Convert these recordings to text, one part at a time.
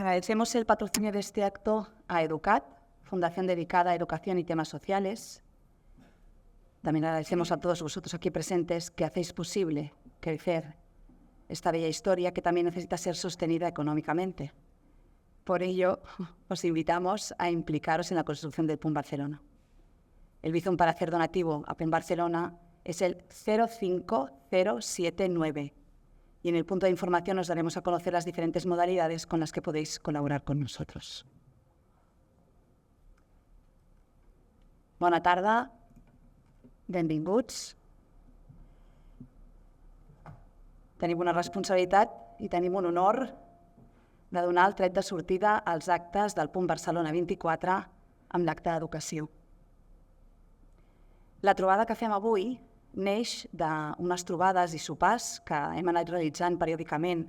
Agradecemos el patrocinio de este acto a EDUCAT, Fundación dedicada a educación y temas sociales. También agradecemos a todos vosotros aquí presentes que hacéis posible crecer esta bella historia que también necesita ser sostenida económicamente. Por ello, os invitamos a implicaros en la construcción del PUN Barcelona. El Bizum para hacer donativo a PUN Barcelona es el 05079 y en el punto de información os daremos a conocer las diferentes modalidades con las que podéis colaborar con nosotros. Bona tarda, benvinguts. Tenim una responsabilitat i tenim un honor de donar el tret de sortida als actes del PUN Barcelona 24 amb l'acte d'educació. La trobada que fem avui neix d'unes trobades i sopars que hem anat realitzant periòdicament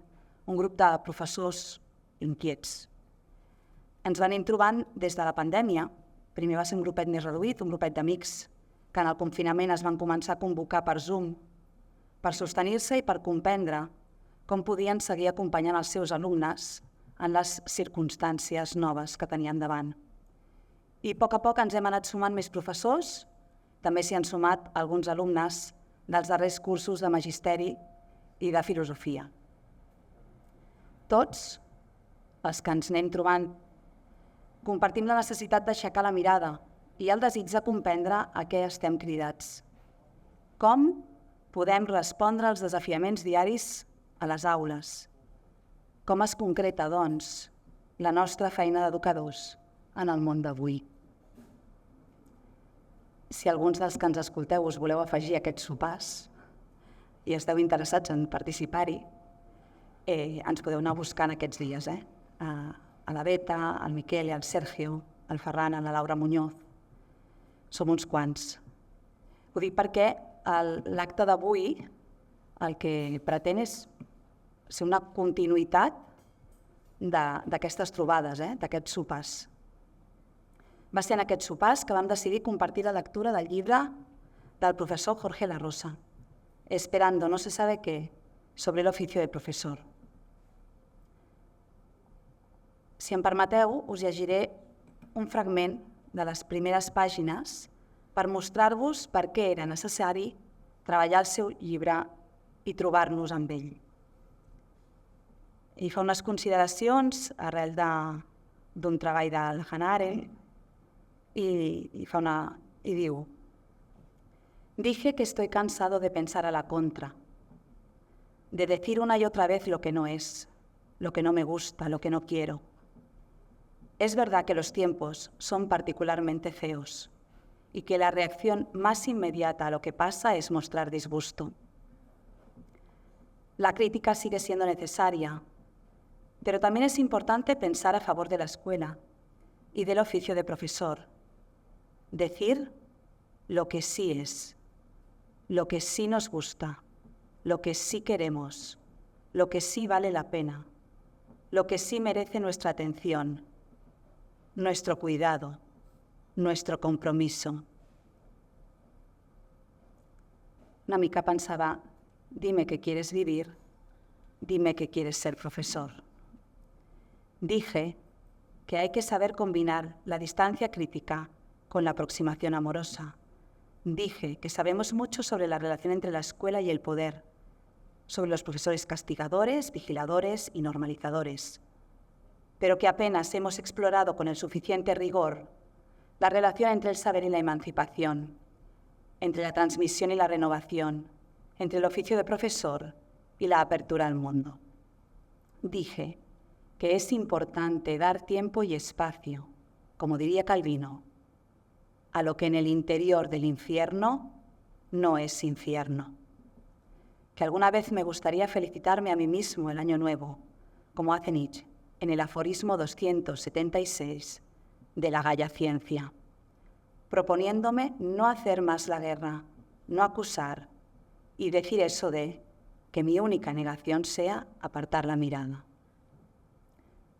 un grup de professors inquiets. Ens venim trobant des de la pandèmia. Primer va ser un grupet més reduït, un grupet d'amics que en el confinament es van començar a convocar per Zoom per sostenir-se i per comprendre com podien seguir acompanyant els seus alumnes en les circumstàncies noves que tenien davant. I a poc ens hem anat sumant més professors, també s'hi han sumat alguns alumnes dels darrers cursos de magisteri i de filosofia. Tots els que ens anem trobant compartim la necessitat d'aixecar la mirada i el desig de comprendre a què estem cridats. Com podem respondre als desafiaments diaris a les aules? Com es concreta, doncs, la nostra feina d'educadors en el món d'avui? Si alguns dels que ens escolteu us voleu afegir a aquests sopars i esteu interessats en participar-hi, ens podeu anar buscant aquests dies, a la Beta, al Miquel i al Sergio, al Ferran, a la Laura Muñoz. Som uns quants. Ho dic perquè l'acte d'avui el que pretén és ser una continuïtat d'aquestes trobades, d'aquests sopars. Va ser en aquests sopars que vam decidir compartir la lectura del llibre del professor Jorge La Rosa, Esperando no se sabe qué, sobre el oficio de profesor. Si em permeteu, us llegiré un fragment de les primeres pàgines per mostrar-vos per què era necessari treballar el seu llibre i trobar-nos amb ell. I fa unes consideracions arrel d'un treball del Hanare i diu: Dije que estoy cansado de pensar a la contra, de decir una y otra vez lo que no es, lo que no me gusta, lo que no quiero. Es verdad que los tiempos son particularmente feos y que la reacción más inmediata a lo que pasa es mostrar disgusto. La crítica sigue siendo necesaria, pero también es importante pensar a favor de la escuela y del oficio de profesor. Decir lo que sí es, lo que sí nos gusta, lo que sí queremos, lo que sí vale la pena, lo que sí merece nuestra atención, nuestro cuidado, nuestro compromiso. Una mica pensava, dime que quieres vivir, dime que quieres ser profesor. Dije que hay que saber combinar la distancia crítica con la aproximación amorosa. Dije que sabemos mucho sobre la relación entre la escuela y el poder, sobre los profesores castigadores, vigiladores y normalizadores, pero que apenas hemos explorado con el suficiente rigor la relación entre el saber y la emancipación, entre la transmisión y la renovación, entre el oficio de profesor y la apertura al mundo. Dije que es importante dar tiempo y espacio, como diría Calvino, a lo que en el interior del infierno no es infierno. Que alguna vez me gustaría felicitarme a mí mismo el año nuevo, como hace Nietzsche, en el aforismo 276 de la Gaia Ciencia, proponiéndome no hacer más la guerra, no acusar y decir eso de que mi única negación sea apartar la mirada.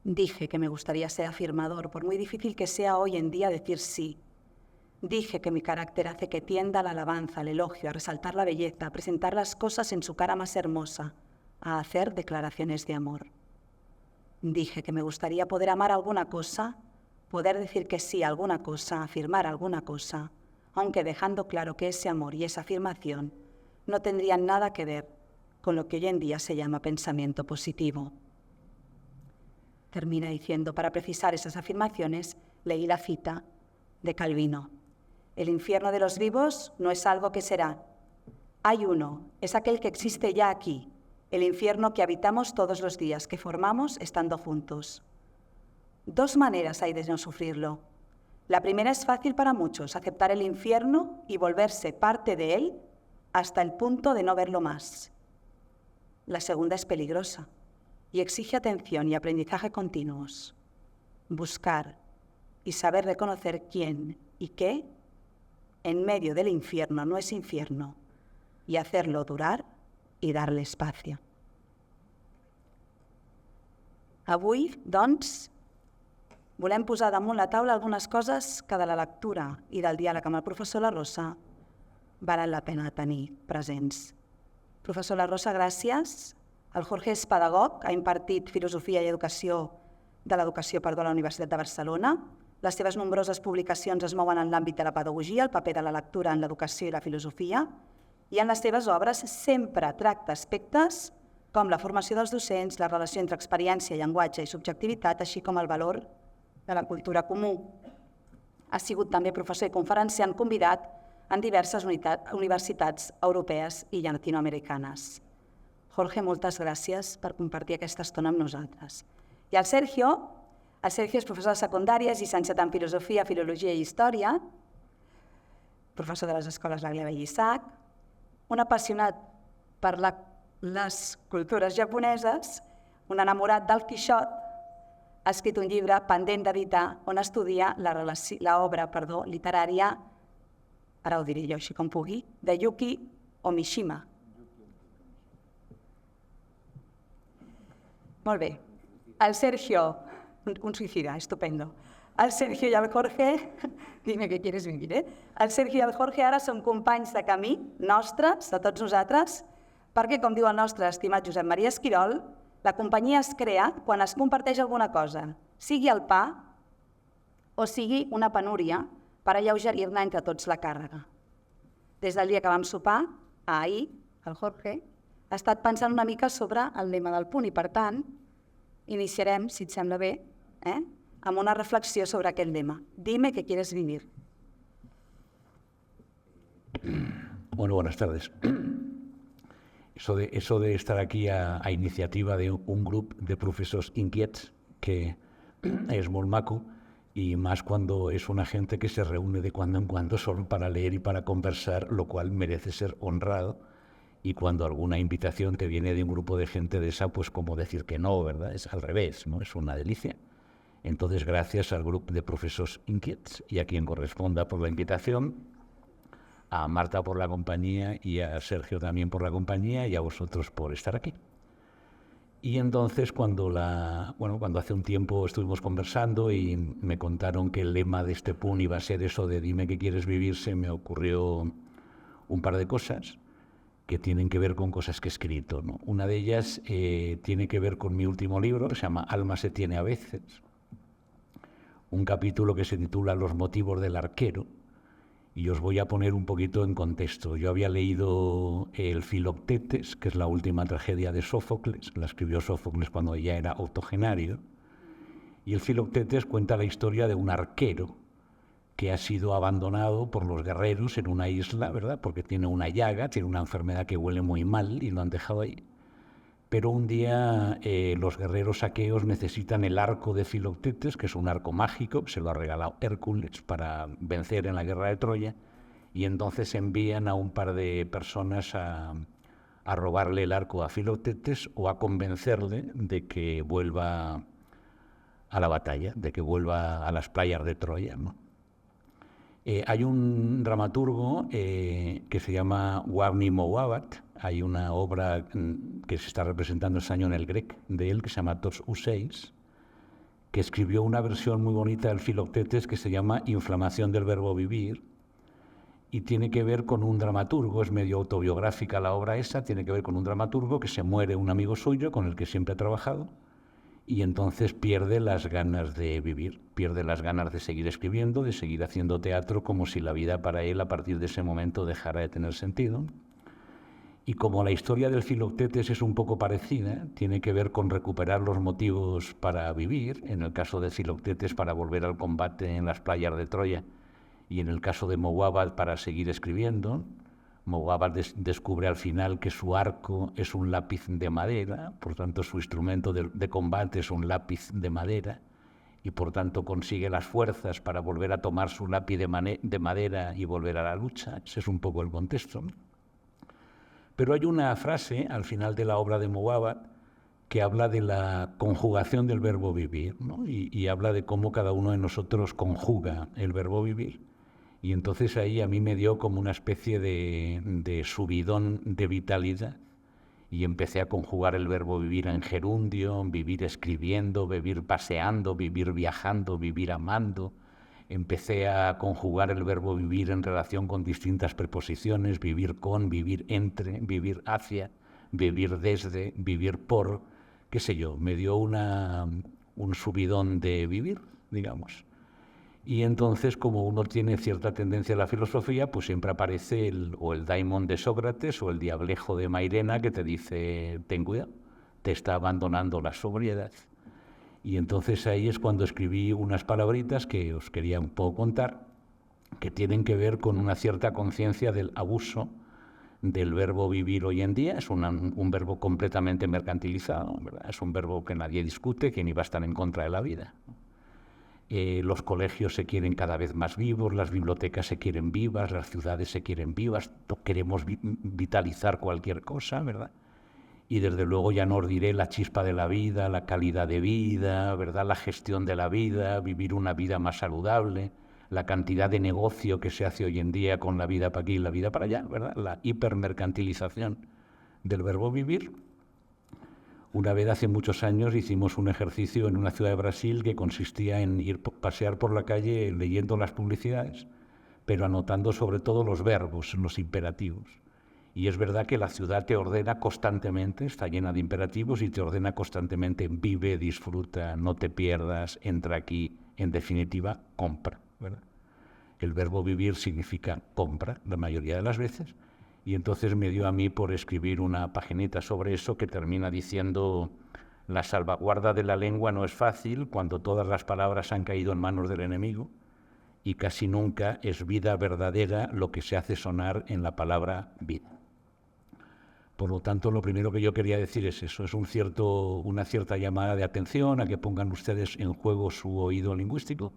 Dije que me gustaría ser afirmador, por muy difícil que sea hoy en día decir sí. Dije que mi carácter hace que tienda a la alabanza, al elogio, a resaltar la belleza, a presentar las cosas en su cara más hermosa, a hacer declaraciones de amor. Dije que me gustaría poder amar alguna cosa, poder decir que sí a alguna cosa, afirmar alguna cosa, aunque dejando claro que ese amor y esa afirmación no tendrían nada que ver con lo que hoy en día se llama pensamiento positivo. Termina diciendo, para precisar esas afirmaciones, leí la cita de Calvino. El infierno de los vivos no es algo que será. Hay uno, es aquel que existe ya aquí, el infierno que habitamos todos los días, que formamos estando juntos. Dos maneras hay de no sufrirlo. La primera es fácil para muchos, aceptar el infierno y volverse parte de él hasta el punto de no verlo más. La segunda es peligrosa y exige atención y aprendizaje continuos. Buscar y saber reconocer quién y qué en medio del infierno no es infierno y hacerlo durar i darle espacio. Avui, doncs, volem posar damunt la taula algunes coses que de la lectura i del diàleg amb el professor La Rosa valen la pena tenir presents. Professor La Rosa, gràcies. El Jorge és pedagog, ha impartit filosofia i educació a la Universitat de Barcelona. Les seves nombroses publicacions es mouen en l'àmbit de la pedagogia, el paper de la lectura en l'educació i la filosofia, i en les seves obres sempre tracta aspectes com la formació dels docents, la relació entre experiència, llenguatge i subjectivitat, així com el valor de la cultura comú. Ha sigut també professor i conferenciant convidat en diverses universitats europees i llatinoamericanes. Jorge, moltes gràcies per compartir aquesta estona amb nosaltres. I el Sergio és professor de secundària, és llicenciat en Filosofia, Filologia i Història, professor de les escoles La Gleva i Isaac, un apassionat per les cultures japoneses, un enamorat del Quixot, ha escrit un llibre pendent d'editar on estudia l'obra literària, ara ho diré jo així com pugui, de Yuki Omishima. Molt bé. El Sergio, un suicida, estupendo. El Sergio i el Jorge, dime que quieres vivir, eh? El Sergio i el Jorge ara són companys de camí nostres, de tots nosaltres, perquè, com diu el nostre estimat Josep Maria Esquirol, la companyia es crea quan es comparteix alguna cosa, sigui el pa o sigui una penúria per alleugerir-ne entre tots la càrrega. Des del dia que vam sopar, ahir, el Jorge ha estat pensant una mica sobre el lema del punt i, per tant, iniciarem, si et sembla bé, amb una reflexió sobre aquest lema. Dime que quieres vivir. Bueno, buenas tardes. Eso de estar aquí a iniciativa de un grupo de profesores inquietos, que es molt maco, y más cuando es una gente que se reúne de cuando en cuando solo para leer y para conversar, lo cual merece ser honrado. Y cuando alguna invitación te viene de un grupo de gente de esa, pues como decir que no, ¿verdad? Es al revés, ¿no? Es una delicia. Entonces, gracias al grupo de profesores inquietos y a quien corresponda por la invitación, a Marta por la compañía y a Sergio también por la compañía y a vosotros por estar aquí. Y entonces, cuando hace un tiempo estuvimos conversando y me contaron que el lema de este PUN iba a ser eso de dime que quieres vivir, se me ocurrió un par de cosas que tienen que ver con cosas que he escrito, ¿no? Una de ellas tiene que ver con mi último libro, que se llama Alma se tiene a veces, un capítulo que se titula Los motivos del arquero, y os voy a poner un poquito en contexto. Yo había leído el Filoctetes, que es la última tragedia de Sófocles, la escribió Sófocles cuando ya era octogenario, y el Filoctetes cuenta la historia de un arquero que ha sido abandonado por los guerreros en una isla, ¿verdad? Porque tiene una llaga, tiene una enfermedad que huele muy mal y lo han dejado ahí. Pero un día los guerreros aqueos necesitan el arco de Filoctetes, que es un arco mágico, que se lo ha regalado Hércules para vencer en la guerra de Troya, y entonces envían a un par de personas a robarle el arco a Filoctetes o a convencerle de que vuelva a la batalla, de que vuelva a las playas de Troya, ¿no? Hay un dramaturgo que se llama Wavni Mowabat. Hay una obra que se está representando este año en el Grec de él, que se llama Tots Ocells, que escribió una versión muy bonita del Filoctetes que se llama Inflamación del verbo vivir, y tiene que ver con un dramaturgo, es medio autobiográfica la obra esa, tiene que ver con un dramaturgo que se muere un amigo suyo con el que siempre ha trabajado, y entonces pierde las ganas de vivir, pierde las ganas de seguir escribiendo, de seguir haciendo teatro, como si la vida para él a partir de ese momento dejara de tener sentido. Y como la historia del Filoctetes es un poco parecida, tiene que ver con recuperar los motivos para vivir, en el caso de Filoctetes para volver al combate en las playas de Troya, y en el caso de Moabad para seguir escribiendo. Moabad descubre al final que su arco es un lápiz de madera, por tanto su instrumento de combate es un lápiz de madera, y por tanto consigue las fuerzas para volver a tomar su lápiz de madera y volver a la lucha. Ese es un poco el contexto. Pero hay una frase al final de la obra de Moabad que habla de la conjugación del verbo vivir, ¿no? Y habla de cómo cada uno de nosotros conjuga el verbo vivir. Y entonces ahí a mí me dio como una especie de subidón de vitalidad y empecé a conjugar el verbo vivir en gerundio, vivir escribiendo, vivir paseando, vivir viajando, vivir amando. Empecé a conjugar el verbo vivir en relación con distintas preposiciones, vivir con, vivir entre, vivir hacia, vivir desde, vivir por, qué sé yo, me dio un subidón de vivir, digamos. Y entonces, como uno tiene cierta tendencia a la filosofía, pues siempre aparece el daimon de Sócrates o el diablejo de Mairena que te dice, ten cuidado, te está abandonando la sobriedad. Y entonces ahí es cuando escribí unas palabritas que os quería un poco contar, que tienen que ver con una cierta conciencia del abuso del verbo vivir hoy en día. Es un verbo completamente mercantilizado, ¿verdad? Es un verbo que nadie discute, que ni va a estar en contra de la vida. Los colegios se quieren cada vez más vivos, las bibliotecas se quieren vivas, las ciudades se quieren vivas, queremos vitalizar cualquier cosa, ¿verdad? Y desde luego ya no os diré la chispa de la vida, la calidad de vida, ¿verdad? La gestión de la vida, vivir una vida más saludable, la cantidad de negocio que se hace hoy en día con la vida para aquí y la vida para allá, ¿verdad? La hipermercantilización del verbo vivir. Una vez hace muchos años hicimos un ejercicio en una ciudad de Brasil que consistía en pasear por la calle leyendo las publicidades, pero anotando sobre todo los verbos, los imperativos. Y es verdad que la ciudad te ordena constantemente, está llena de imperativos y te ordena constantemente vive, disfruta, no te pierdas, entra aquí, en definitiva, compra, ¿verdad? El verbo vivir significa compra la mayoría de las veces. Y entonces me dio a mí por escribir una paginita sobre eso que termina diciendo la salvaguarda de la lengua no es fácil cuando todas las palabras han caído en manos del enemigo y casi nunca es vida verdadera lo que se hace sonar en la palabra vida. Por lo tanto, lo primero que yo quería decir es eso, es una cierta llamada de atención a que pongan ustedes en juego su oído lingüístico.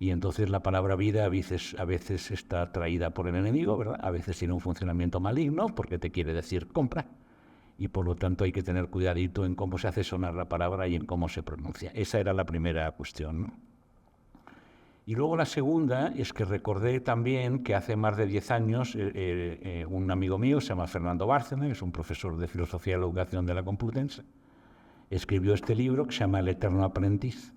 Y entonces la palabra vida a veces está traída por el enemigo, ¿verdad? A veces tiene un funcionamiento maligno porque te quiere decir compra. Y por lo tanto hay que tener cuidadito en cómo se hace sonar la palabra y en cómo se pronuncia. Esa era la primera cuestión, ¿no? Y luego la segunda es que recordé también que hace más de 10 años un amigo mío, se llama Fernando Bárcena, es un profesor de Filosofía de la Educación de la Complutense, escribió este libro que se llama El eterno aprendiz.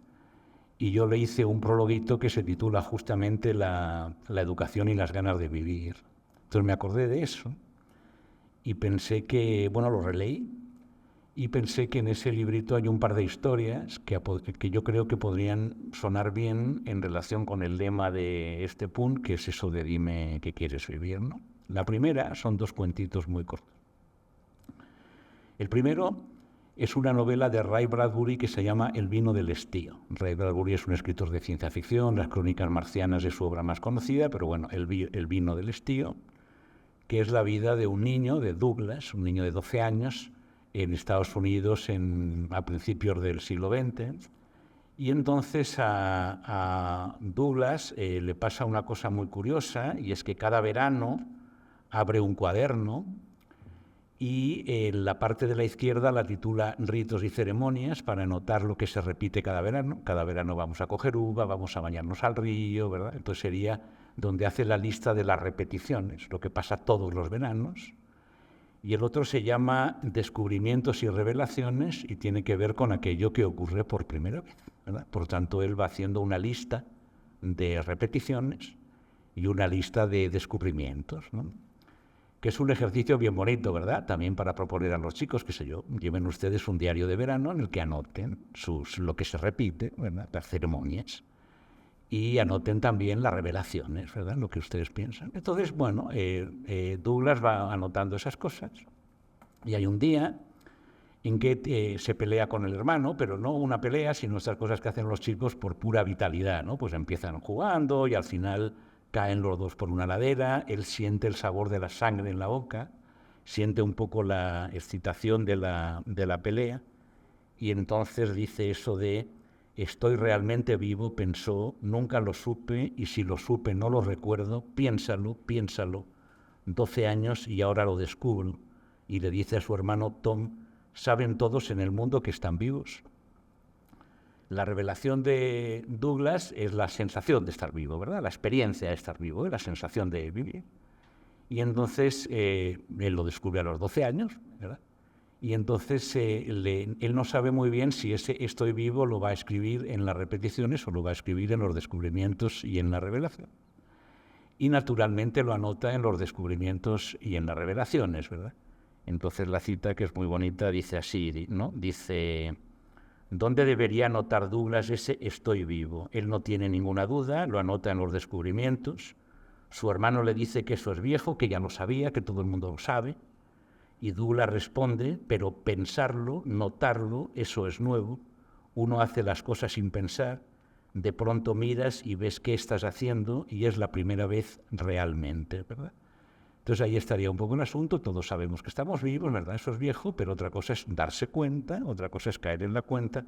Y yo le hice un prologuito que se titula justamente la educación y las ganas de vivir. Entonces me acordé de eso y pensé que, bueno, lo releí y pensé que en ese librito hay un par de historias que yo creo que podrían sonar bien en relación con el lema de este punt, que es eso de dime qué quieres vivir, ¿no? La primera son 2 cuentitos muy cortos. El primero es una novela de Ray Bradbury que se llama El vino del estío. Ray Bradbury es un escritor de ciencia ficción, Las crónicas marcianas es su obra más conocida, pero bueno, El vino del estío, que es la vida de un niño, de Douglas, un niño de 12 años, en Estados Unidos a principios del siglo XX. Y entonces a Douglas le pasa una cosa muy curiosa, y es que cada verano abre un cuaderno y la parte de la izquierda la titula Ritos y ceremonias para anotar lo que se repite cada verano. Cada verano vamos a coger uva, vamos a bañarnos al río, ¿verdad? Entonces sería donde hace la lista de las repeticiones, lo que pasa todos los veranos. Y el otro se llama Descubrimientos y revelaciones y tiene que ver con aquello que ocurre por primera vez, ¿verdad? Por tanto, él va haciendo una lista de repeticiones y una lista de descubrimientos, ¿no? que es un ejercicio bien bonito, ¿verdad? También para proponer a los chicos, qué sé yo, lleven ustedes un diario de verano en el que anoten lo que se repite, ¿verdad? Las ceremonias. Y anoten también las revelaciones, ¿verdad? Lo que ustedes piensan. Entonces, bueno, Douglas va anotando esas cosas. Y hay un día en que se pelea con el hermano, pero no una pelea, sino estas cosas que hacen los chicos por pura vitalidad, ¿no? Pues empiezan jugando y al final caen los dos por una ladera, él siente el sabor de la sangre en la boca, siente un poco la excitación de la pelea, y entonces dice eso de estoy realmente vivo, pensó, nunca lo supe, y si lo supe no lo recuerdo, piénsalo, 12 años y ahora lo descubro. Y le dice a su hermano Tom, ¿saben todos en el mundo que están vivos? La revelación de Douglas es la sensación de estar vivo, ¿verdad? La experiencia de estar vivo, la sensación de vivir. Y entonces él lo descubre a los 12 años, ¿verdad? Y entonces él no sabe muy bien si ese estoy vivo lo va a escribir en las repeticiones o lo va a escribir en los descubrimientos y en la revelación. Y naturalmente lo anota en los descubrimientos y en las revelaciones, ¿verdad? Entonces la cita, que es muy bonita, dice así, ¿no? Dice, ¿dónde debería anotar Douglas ese estoy vivo? Él no tiene ninguna duda, lo anota en los descubrimientos. Su hermano le dice que eso es viejo, que ya lo sabía, que todo el mundo lo sabe. Y Douglas responde, pero pensarlo, notarlo, eso es nuevo. Uno hace las cosas sin pensar, de pronto miras y ves qué estás haciendo y es la primera vez realmente, ¿verdad? Entonces ahí estaría un poco el asunto, todos sabemos que estamos vivos, ¿verdad? Eso es viejo, pero otra cosa es darse cuenta, otra cosa es caer en la cuenta,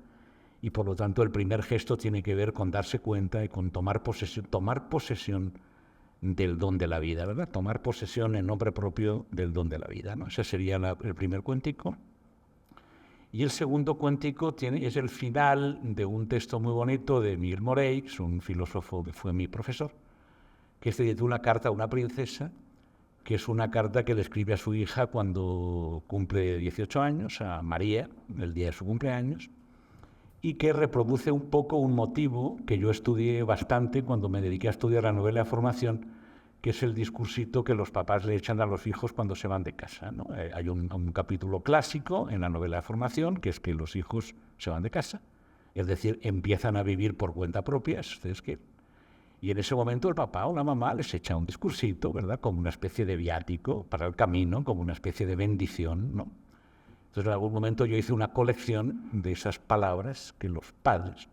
y por lo tanto el primer gesto tiene que ver con darse cuenta y con tomar posesión del don de la vida, ¿verdad? Tomar posesión en nombre propio del don de la vida, ¿no? Ese sería el primer cuentico. Y el segundo cuentico es el final de un texto muy bonito de Miguel Morey, que es un filósofo que fue mi profesor, que se titula Carta a una princesa, que es una carta que le escribe a su hija cuando cumple 18 años, a María, el día de su cumpleaños, y que reproduce un poco un motivo que yo estudié bastante cuando me dediqué a estudiar la novela de formación, que es el discursito que los papás le echan a los hijos cuando se van de casa, ¿no? Hay un capítulo clásico en la novela de formación, que es que los hijos se van de casa, es decir, empiezan a vivir por cuenta propia, si ustedes quieren. Y en ese momento el papá o la mamá les echa un discursito, ¿verdad? Como una especie de viático para el camino, como una especie de bendición, ¿no? Entonces en algún momento yo hice una colección de esas palabras que los padres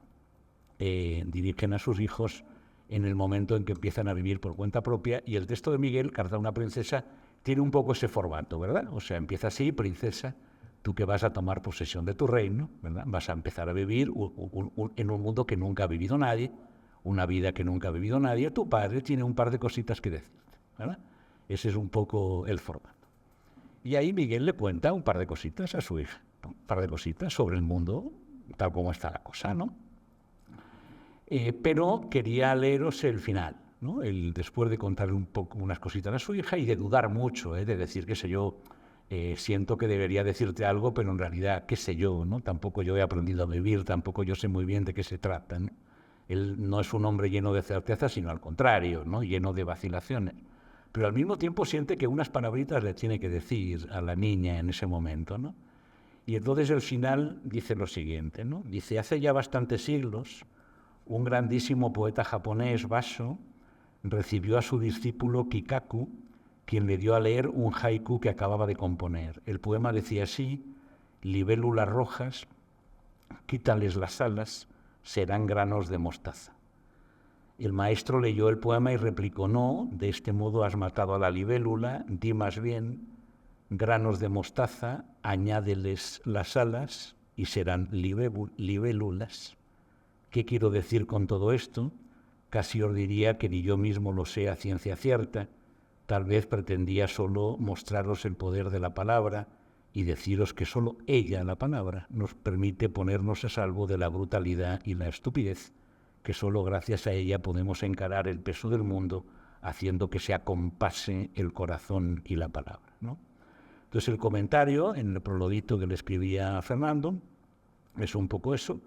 dirigen a sus hijos en el momento en que empiezan a vivir por cuenta propia, y el texto de Miguel, Carta a una princesa, tiene un poco ese formato, ¿verdad? O sea, empieza así, princesa, tú que vas a tomar posesión de tu reino, ¿verdad? Vas a empezar a vivir en un mundo que nunca ha vivido nadie, una vida que nunca ha vivido nadie, tu padre tiene un par de cositas que decirte, ¿verdad? Ese es un poco el formato. Y ahí Miguel le cuenta un par de cositas a su hija, ¿no? Un par de cositas sobre el mundo, tal como está la cosa, ¿no? Pero quería leeros el final, ¿no? Después de contarle un poco unas cositas a su hija y de dudar mucho, de decir, qué sé yo, siento que debería decirte algo, pero en realidad, qué sé yo, ¿no? Tampoco yo he aprendido a vivir, tampoco yo sé muy bien de qué se trata, ¿no? Él no es un hombre lleno de certeza, sino al contrario, ¿no? Lleno de vacilaciones. Pero al mismo tiempo siente que unas palabritas le tiene que decir a la niña en ese momento, ¿no? Y entonces el final dice lo siguiente, ¿no? Dice, hace ya bastantes siglos, un grandísimo poeta japonés, Basho, recibió a su discípulo Kikaku, quien le dio a leer un haiku que acababa de componer. El poema decía así, libélulas rojas, quítales las alas, serán granos de mostaza. El maestro leyó el poema y replicó, no, de este modo has matado a la libélula, di más bien, granos de mostaza, añádeles las alas y serán libélulas. ¿Qué quiero decir con todo esto? Casi os diría que ni yo mismo lo sé a ciencia cierta, tal vez pretendía solo mostraros el poder de la palabra y deciros que solo ella, la palabra, nos permite ponernos a salvo de la brutalidad y la estupidez, que solo gracias a ella podemos encarar el peso del mundo, haciendo que se acompase el corazón y la palabra, ¿no? Entonces el comentario, en el prologuito que le escribía a Fernando, es un poco eso,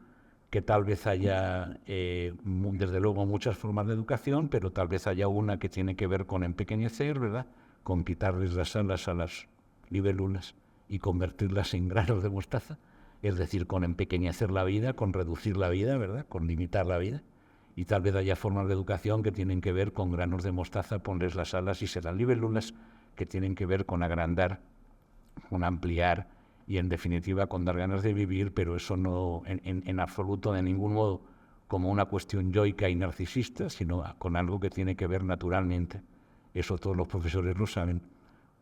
que tal vez haya, desde luego, muchas formas de educación, pero tal vez haya una que tiene que ver con empequeñecer, ¿verdad? con quitarles las alas a las libélulas y convertirlas en granos de mostaza, es decir, con empequeñecer la vida, con reducir la vida, ¿verdad?, con limitar la vida. Y tal vez haya formas de educación que tienen que ver con granos de mostaza, ponerles las alas y serán libélulas, que tienen que ver con agrandar, con ampliar y en definitiva con dar ganas de vivir, pero eso no en absoluto de ningún modo como una cuestión yoica y narcisista, sino con algo que tiene que ver naturalmente, eso todos los profesores lo saben,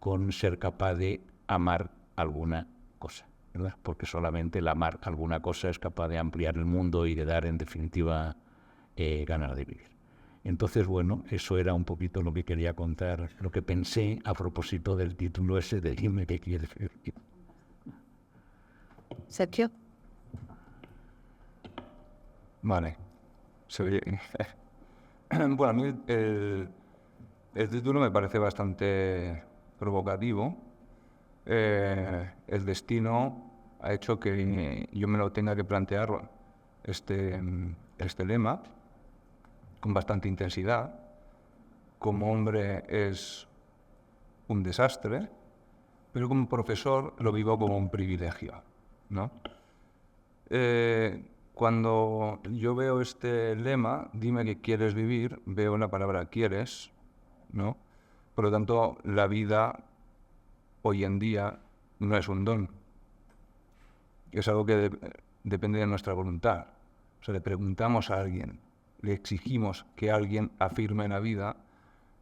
con ser capaz de amar alguna cosa, ¿verdad? Porque solamente el amar alguna cosa es capaz de ampliar el mundo y de dar en definitiva ganas de vivir. Entonces, bueno, eso era un poquito lo que quería contar, lo que pensé a propósito del título ese de Dime qué quieres vivir. Sergio. Vale. Bueno, a mí el título me parece bastante provocativo. El destino ha hecho que yo me lo tenga que plantear este lema con bastante intensidad. Como hombre es un desastre, pero como profesor lo vivo como un privilegio, ¿no? Cuando yo veo este lema, dime que quieres vivir, veo la palabra quieres, ¿no? Por lo tanto, la vida hoy en día no es un don. Es algo que depende de nuestra voluntad. O sea, le preguntamos a alguien, le exigimos que alguien afirme la vida,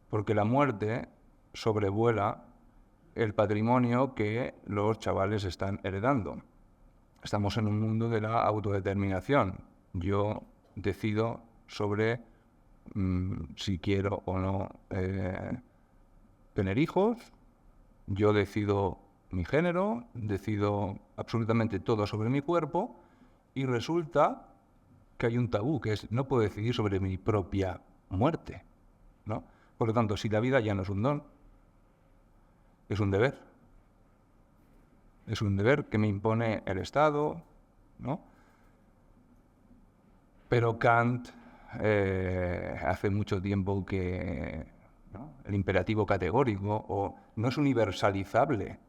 porque la muerte sobrevuela el patrimonio que los chavales están heredando. Estamos en un mundo de la autodeterminación. Yo decido sobre si quiero o no tener hijos, yo decido mi género, decido absolutamente todo sobre mi cuerpo y resulta que hay un tabú, que es no puedo decidir sobre mi propia muerte, ¿no? Por lo tanto, si la vida ya no es un don, es un deber. Es un deber que me impone el Estado, ¿no? Pero Kant hace mucho tiempo que, ¿no?, el imperativo categórico o no es universalizable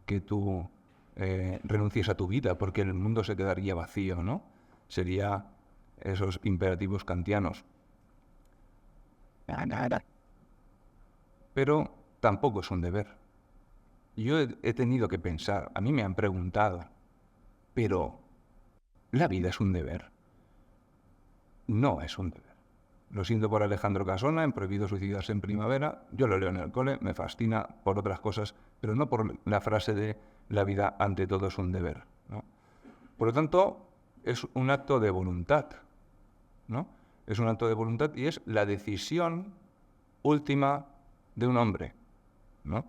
que tú renuncies a tu vida porque el mundo se quedaría vacío, ¿no? Sería esos imperativos kantianos. Pero tampoco es un deber. Yo he tenido que pensar, a mí me han preguntado, pero ¿la vida es un deber? No es un deber. Lo siento por Alejandro Casona, en Prohibido suicidarse en primavera, yo lo leo en el cole, me fascina por otras cosas, pero no por la frase de la vida ante todo es un deber, ¿no? Por lo tanto, es un acto de voluntad, ¿no? Es un acto de voluntad y es la decisión última de un hombre, ¿no?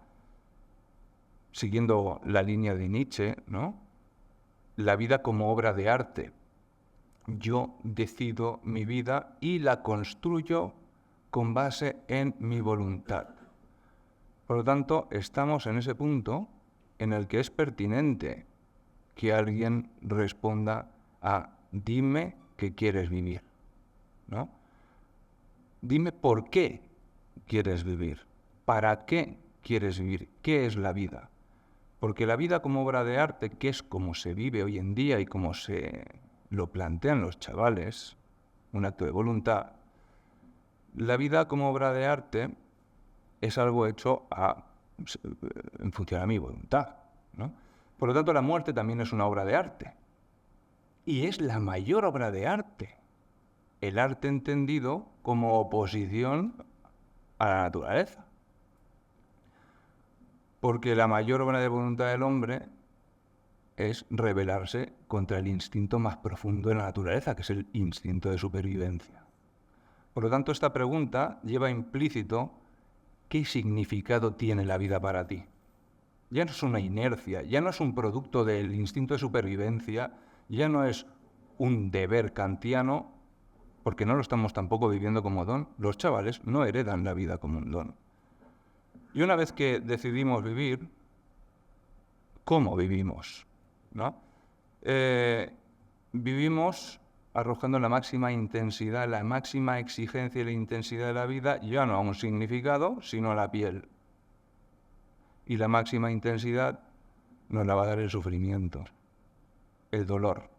Siguiendo la línea de Nietzsche, ¿no? La vida como obra de arte. Yo decido mi vida y la construyo con base en mi voluntad. Por lo tanto, estamos en ese punto en el que es pertinente que alguien responda a dime que quieres vivir, ¿no? Dime por qué quieres vivir, para qué quieres vivir, qué es la vida. Porque la vida como obra de arte, que es como se vive hoy en día y como se lo plantean los chavales, un acto de voluntad, la vida como obra de arte es algo hecho en función a mi voluntad, ¿no? Por lo tanto, la muerte también es una obra de arte. Y es la mayor obra de arte. El arte entendido como oposición a la naturaleza. Porque la mayor obra de voluntad del hombre es rebelarse contra el instinto más profundo de la naturaleza, que es el instinto de supervivencia. Por lo tanto, esta pregunta lleva implícito qué significado tiene la vida para ti. Ya no es una inercia, ya no es un producto del instinto de supervivencia, ya no es un deber kantiano, porque no lo estamos tampoco viviendo como don. Los chavales no heredan la vida como un don. Y una vez que decidimos vivir, ¿cómo vivimos? ¿No? Vivimos arrojando la máxima intensidad, la máxima exigencia y la intensidad de la vida, ya no a un significado, sino a la piel. Y la máxima intensidad nos la va a dar el sufrimiento, el dolor.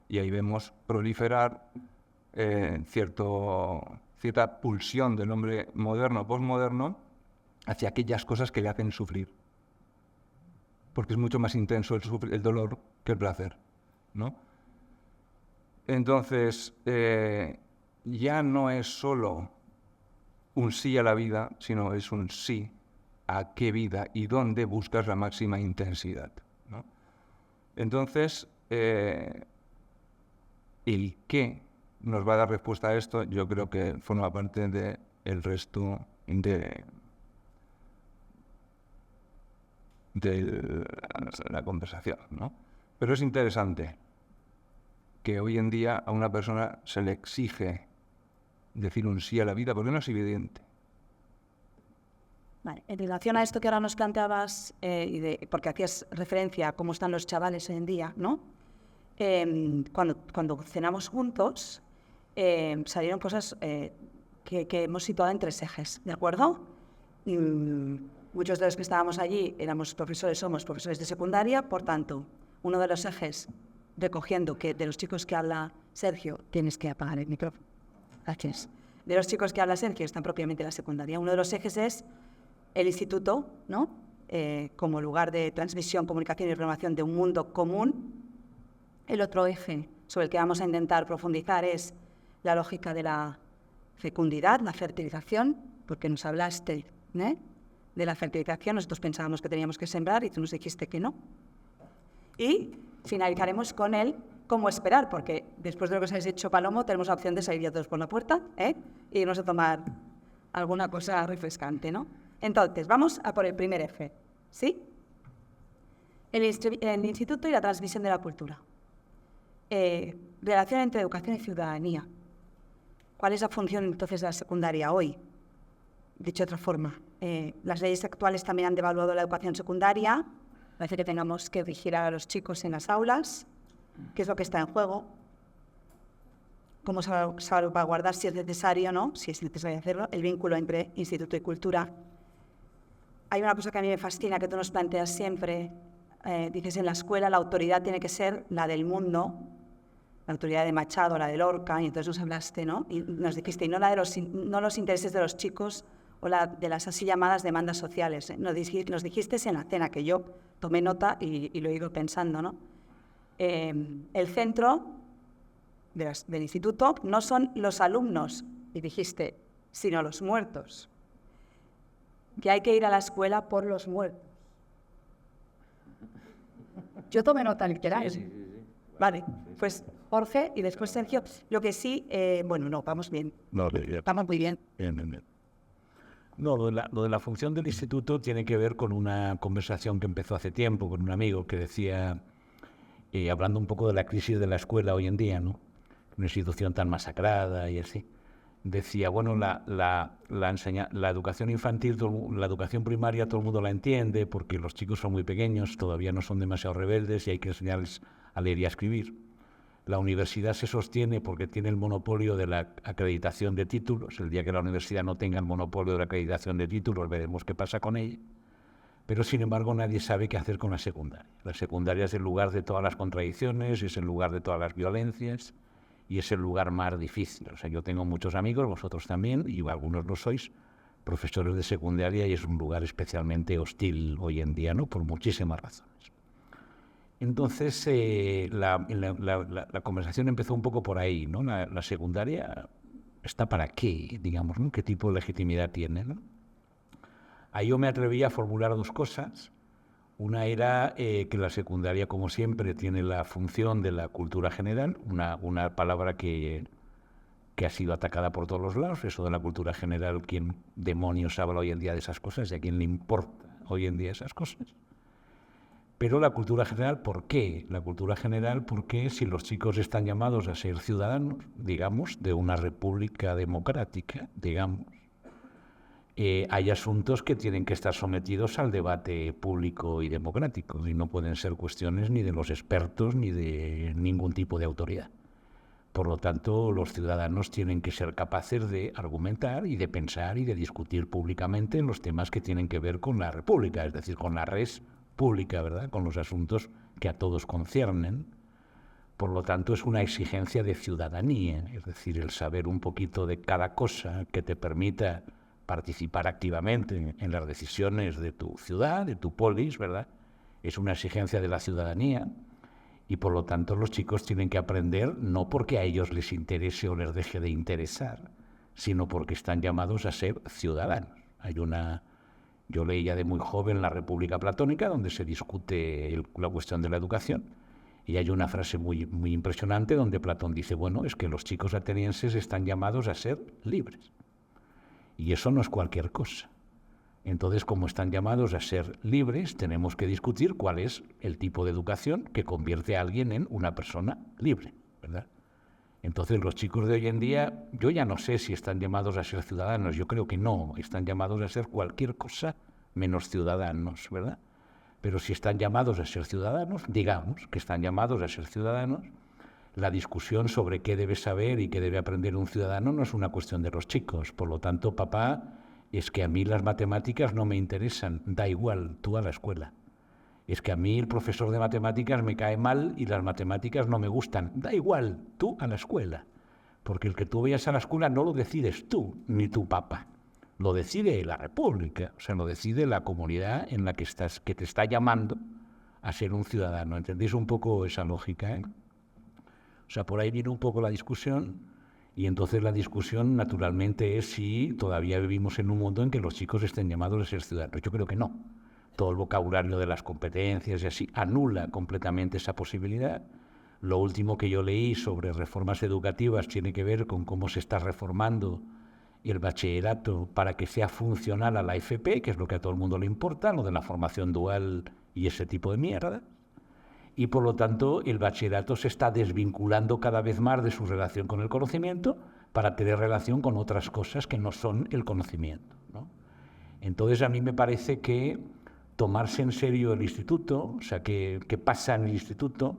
Y ahí vemos proliferar cierta pulsión del hombre moderno, postmoderno, hacia aquellas cosas que le hacen sufrir. Porque es mucho más intenso el dolor que el placer, ¿no? Entonces, ya no es solo un sí a la vida, sino es un sí a qué vida y dónde buscas la máxima intensidad, ¿no? Entonces, el qué nos va a dar respuesta a esto, yo creo que forma parte del resto de la conversación, ¿no? Pero es interesante que hoy en día a una persona se le exige decir un sí a la vida porque no es evidente. Vale. En relación a esto que ahora nos planteabas, porque hacías referencia a cómo están los chavales hoy en día, ¿no? Cuando cenamos juntos, salieron cosas que hemos situado en 3 ejes, ¿de acuerdo? Muchos de los que estábamos allí somos profesores de secundaria, por tanto, uno de los ejes, recogiendo que de los chicos que habla Sergio, tienes que apagar el micrófono. Gracias. De los chicos que habla Sergio están propiamente en la secundaria. Uno de los ejes es el instituto, ¿no? Como lugar de transmisión, comunicación y renovación de un mundo común. El otro eje sobre el que vamos a intentar profundizar es la lógica de la fecundidad, la fertilización, porque nos hablaste, de la fertilización. Nosotros pensábamos que teníamos que sembrar y tú nos dijiste que no. Y finalizaremos con el cómo esperar, porque después de lo que os habéis hecho, Palomo, tenemos la opción de salir ya todos por la puerta y irnos a tomar alguna cosa refrescante, ¿no? Entonces, vamos a por el primer eje, ¿sí? El instituto y la transmisión de la cultura. Relación entre educación y ciudadanía. ¿Cuál es la función entonces de la secundaria hoy? Dicho de otra forma, las leyes actuales también han devaluado la educación secundaria. Parece que tengamos que vigilar a los chicos en las aulas. ¿Qué es lo que está en juego? ¿Cómo salvaguardar, si es necesario, no? Si es necesario hacerlo, el vínculo entre instituto y cultura? Hay una cosa que a mí me fascina, que tú nos planteas siempre. Dices, en la escuela la autoridad tiene que ser la del mundo, la autoridad de Machado, la de Lorca, y entonces nos hablaste, ¿no? Y nos dijiste, y no los intereses de los chicos o la de las así llamadas demandas sociales. Nos dijiste en la cena, que yo tomé nota y lo he ido pensando, ¿no? El centro del instituto no son los alumnos, y dijiste, sino los muertos. Que hay que ir a la escuela por los muertos. Yo tomé nota literal. Sí. Vale, pues Jorge y después Sergio. Lo que sí, vamos bien. No, bien. Vamos muy bien. Bien. No, lo de la función del instituto tiene que ver con una conversación que empezó hace tiempo con un amigo que decía, hablando un poco de la crisis de la escuela hoy en día, ¿no? Una institución tan masacrada y así. Decía, bueno, la educación infantil, la educación primaria todo el mundo la entiende porque los chicos son muy pequeños, todavía no son demasiado rebeldes y hay que enseñarles a leer y a escribir. La universidad se sostiene porque tiene el monopolio de la acreditación de títulos. El día que la universidad no tenga el monopolio de la acreditación de títulos, veremos qué pasa con ella. Pero, sin embargo, nadie sabe qué hacer con la secundaria. La secundaria es el lugar de todas las contradicciones, es el lugar de todas las violencias y es el lugar más difícil. O sea, yo tengo muchos amigos, vosotros también, y algunos lo sois, profesores de secundaria, y es un lugar especialmente hostil hoy en día, ¿no? Por muchísimas razones. Entonces, la conversación empezó un poco por ahí, ¿no? La secundaria está para qué, digamos, ¿no? ¿Qué tipo de legitimidad tiene, ¿no? Ahí yo me atreví a formular 2 cosas. Una era que la secundaria, como siempre, tiene la función de la cultura general, una palabra que ha sido atacada por todos los lados, eso de la cultura general. ¿Quién demonios habla hoy en día de esas cosas y a quién le importa hoy en día esas cosas? Pero la cultura general, ¿por qué? La cultura general, porque si los chicos están llamados a ser ciudadanos, digamos, de una república democrática, digamos, hay asuntos que tienen que estar sometidos al debate público y democrático y no pueden ser cuestiones ni de los expertos ni de ningún tipo de autoridad. Por lo tanto, los ciudadanos tienen que ser capaces de argumentar y de pensar y de discutir públicamente en los temas que tienen que ver con la República, es decir, con la res pública, ¿verdad?, con los asuntos que a todos conciernen. Por lo tanto, es una exigencia de ciudadanía, es decir, el saber un poquito de cada cosa que te permita participar activamente en las decisiones de tu ciudad, de tu polis, ¿verdad? Es una exigencia de la ciudadanía y, por lo tanto, los chicos tienen que aprender no porque a ellos les interese o les deje de interesar, sino porque están llamados a ser ciudadanos. Yo leía de muy joven La República Platónica, donde se discute la cuestión de la educación, y hay una frase muy, muy impresionante donde Platón dice, bueno, es que los chicos atenienses están llamados a ser libres. Y eso no es cualquier cosa. Entonces, como están llamados a ser libres, tenemos que discutir cuál es el tipo de educación que convierte a alguien en una persona libre, ¿verdad? Entonces, los chicos de hoy en día, yo ya no sé si están llamados a ser ciudadanos, yo creo que no, están llamados a ser cualquier cosa menos ciudadanos, ¿verdad? Pero si están llamados a ser ciudadanos, digamos que están llamados a ser ciudadanos, la discusión sobre qué debe saber y qué debe aprender un ciudadano no es una cuestión de los chicos. Por lo tanto, papá, es que a mí las matemáticas no me interesan, da igual, tú a la escuela. Es que a mí el profesor de matemáticas me cae mal y las matemáticas no me gustan, da igual, tú a la escuela. Porque el que tú vayas a la escuela no lo decides tú, ni tu papá. Lo decide la República, o sea, lo decide la comunidad en la que estás, que te está llamando a ser un ciudadano. ¿Entendéis un poco esa lógica, O sea, por ahí viene un poco la discusión, y entonces la discusión naturalmente es si todavía vivimos en un mundo en que los chicos estén llamados a ser ciudadanos. Yo creo que no. Todo el vocabulario de las competencias y así anula completamente esa posibilidad. Lo último que yo leí sobre reformas educativas tiene que ver con cómo se está reformando el bachillerato para que sea funcional a la FP, que es lo que a todo el mundo le importa, lo de la formación dual y ese tipo de mierda. Y por lo tanto el bachillerato se está desvinculando cada vez más de su relación con el conocimiento para tener relación con otras cosas que no son el conocimiento, ¿no? Entonces a mí me parece que tomarse en serio el instituto, o sea, que pasa en el instituto,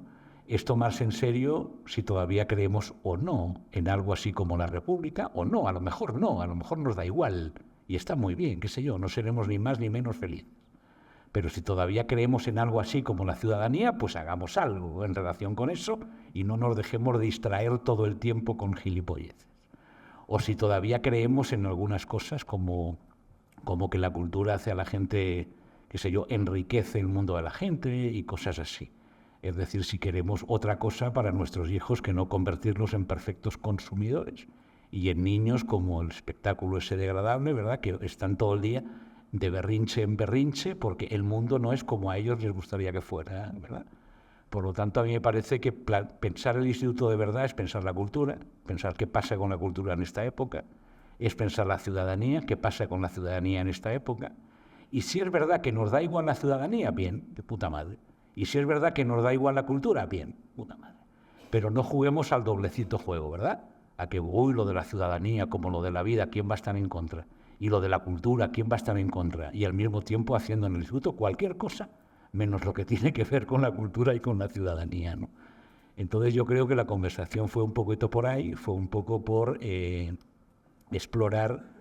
es tomarse en serio si todavía creemos o no en algo así como la República, o no, a lo mejor nos da igual, y está muy bien, qué sé yo, no seremos ni más ni menos felices. Pero si todavía creemos en algo así como la ciudadanía, pues hagamos algo en relación con eso y no nos dejemos distraer todo el tiempo con gilipolleces. O si todavía creemos en algunas cosas como que la cultura hace a la gente, qué sé yo, enriquece el mundo de la gente y cosas así. Es decir, si queremos otra cosa para nuestros hijos que no convertirlos en perfectos consumidores y en niños como el espectáculo ese degradable, ¿verdad?, que están todo el día de berrinche en berrinche porque el mundo no es como a ellos les gustaría que fuera, ¿verdad? Por lo tanto, a mí me parece que pensar el instituto de verdad es pensar la cultura, pensar qué pasa con la cultura en esta época, es pensar la ciudadanía, qué pasa con la ciudadanía en esta época. Y si es verdad que nos da igual la ciudadanía, bien, de puta madre. Y si es verdad que nos da igual la cultura, bien, puta madre. Pero no juguemos al doblecito juego, ¿verdad? A que, lo de la ciudadanía, como lo de la vida, ¿quién va a estar en contra? Y lo de la cultura, ¿quién va a estar en contra? Y al mismo tiempo haciendo en el instituto cualquier cosa, menos lo que tiene que ver con la cultura y con la ciudadanía, ¿no? Entonces yo creo que la conversación fue un poquito por ahí, fue un poco por explorar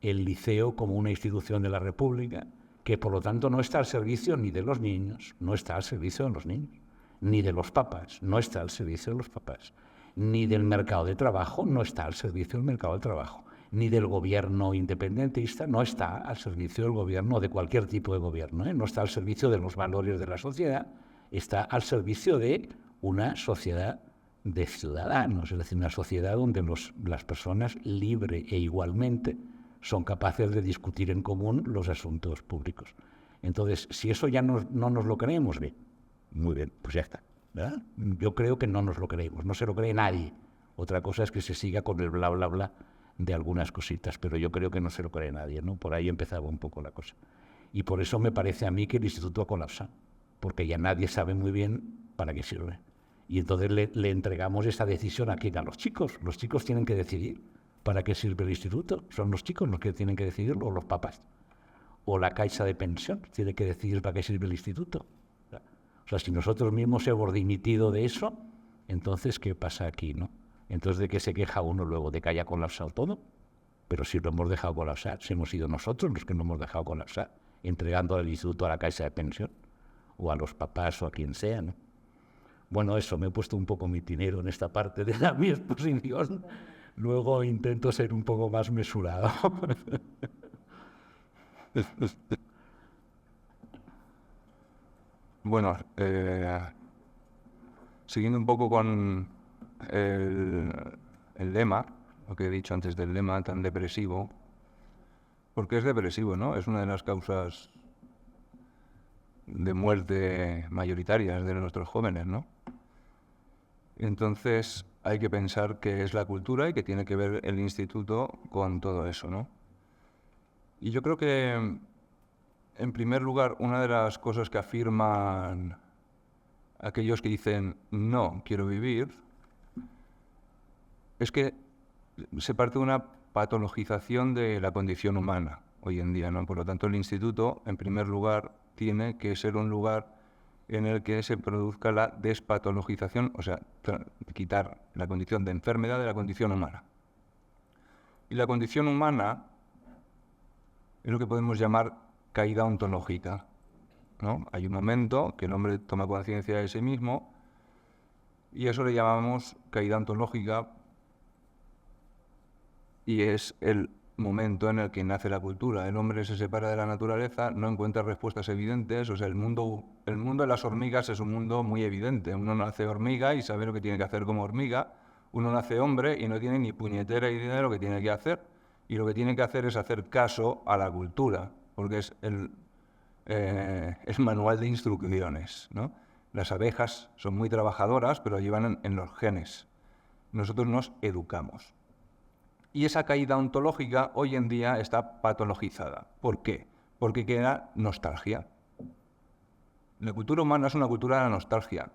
el liceo como una institución de la República, que por lo tanto no está al servicio ni de los niños, no está al servicio de los niños, ni de los papás, no está al servicio de los papás, ni del mercado de trabajo, no está al servicio del mercado de trabajo, ni del gobierno independentista, no está al servicio del gobierno, de cualquier tipo de gobierno, no está al servicio de los valores de la sociedad, está al servicio de una sociedad de ciudadanos, es decir, una sociedad donde las personas libre e igualmente son capaces de discutir en común los asuntos públicos. Entonces, si eso ya no nos lo creemos, bien, muy bien, pues ya está, ¿verdad? Yo creo que no nos lo creemos, no se lo cree nadie. Otra cosa es que se siga con el bla, bla, bla de algunas cositas, pero yo creo que no se lo cree nadie, ¿no? Por ahí empezaba un poco la cosa. Y por eso me parece a mí que el instituto ha colapsado, porque ya nadie sabe muy bien para qué sirve. Y entonces le entregamos esa decisión a quién, a los chicos. Los chicos tienen que decidir para qué sirve el instituto. Son los chicos los que tienen que decidirlo, o los papás. O la caixa de pensión tiene que decidir para qué sirve el instituto. O sea, si nosotros mismos hemos dimitido de eso, entonces, ¿qué pasa aquí, no? Entonces, ¿de qué se queja uno luego? ¿De que haya colapsado todo? Pero si lo hemos dejado colapsar, si hemos sido nosotros los que lo hemos dejado colapsar, entregando al instituto a la Caixa de Pensión, o a los papás o a quien sea, ¿no? Bueno, eso, me he puesto un poco mi dinero en esta parte de mi exposición. Luego intento ser un poco más mesurado. Bueno, siguiendo un poco con el lema, lo que he dicho antes del lema tan depresivo, porque es depresivo, ¿no? Es una de las causas de muerte mayoritarias de nuestros jóvenes, ¿no? Entonces hay que pensar qué es la cultura y que tiene que ver el instituto con todo eso, ¿no? Y yo creo que, en primer lugar, una de las cosas que afirman aquellos que dicen no quiero vivir es que se parte de una patologización de la condición humana hoy en día, ¿no? Por lo tanto, el instituto, en primer lugar, tiene que ser un lugar en el que se produzca la despatologización, o sea, quitar la condición de enfermedad de la condición humana. Y la condición humana es lo que podemos llamar caída ontológica, ¿no? Hay un momento que el hombre toma conciencia de sí mismo y eso le llamamos caída ontológica, y es el momento en el que nace la cultura. El hombre se separa de la naturaleza, no encuentra respuestas evidentes. O sea, el mundo de las hormigas es un mundo muy evidente. Uno nace hormiga y sabe lo que tiene que hacer como hormiga. Uno nace hombre y no tiene ni puñetera idea de lo que tiene que hacer. Y lo que tiene que hacer es hacer caso a la cultura, porque es el manual de instrucciones, ¿no? Las abejas son muy trabajadoras, pero llevan en los genes. Nosotros nos educamos. Y esa caída ontológica hoy en día está patologizada. ¿Por qué? Porque queda nostalgia. La cultura humana es una cultura de la nostalgia.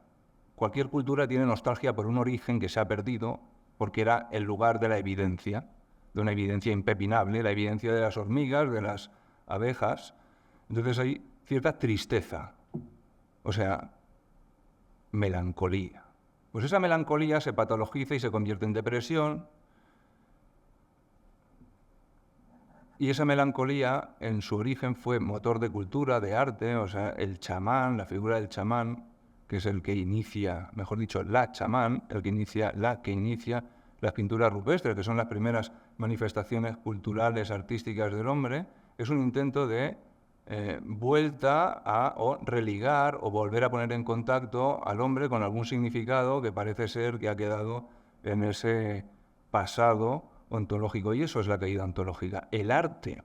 Cualquier cultura tiene nostalgia por un origen que se ha perdido, porque era el lugar de la evidencia, de una evidencia impepinable, la evidencia de las hormigas, de las abejas. Entonces hay cierta tristeza, o sea, melancolía. Pues esa melancolía se patologiza y se convierte en depresión. Y esa melancolía, en su origen, fue motor de cultura, de arte. O sea, el chamán, la figura del chamán, que es el que inicia, mejor dicho, la chamán, la que inicia las pinturas rupestres, que son las primeras manifestaciones culturales, artísticas del hombre, es un intento de vuelta a o religar o volver a poner en contacto al hombre con algún significado que parece ser que ha quedado en ese pasado ontológico, y eso es la caída ontológica. El arte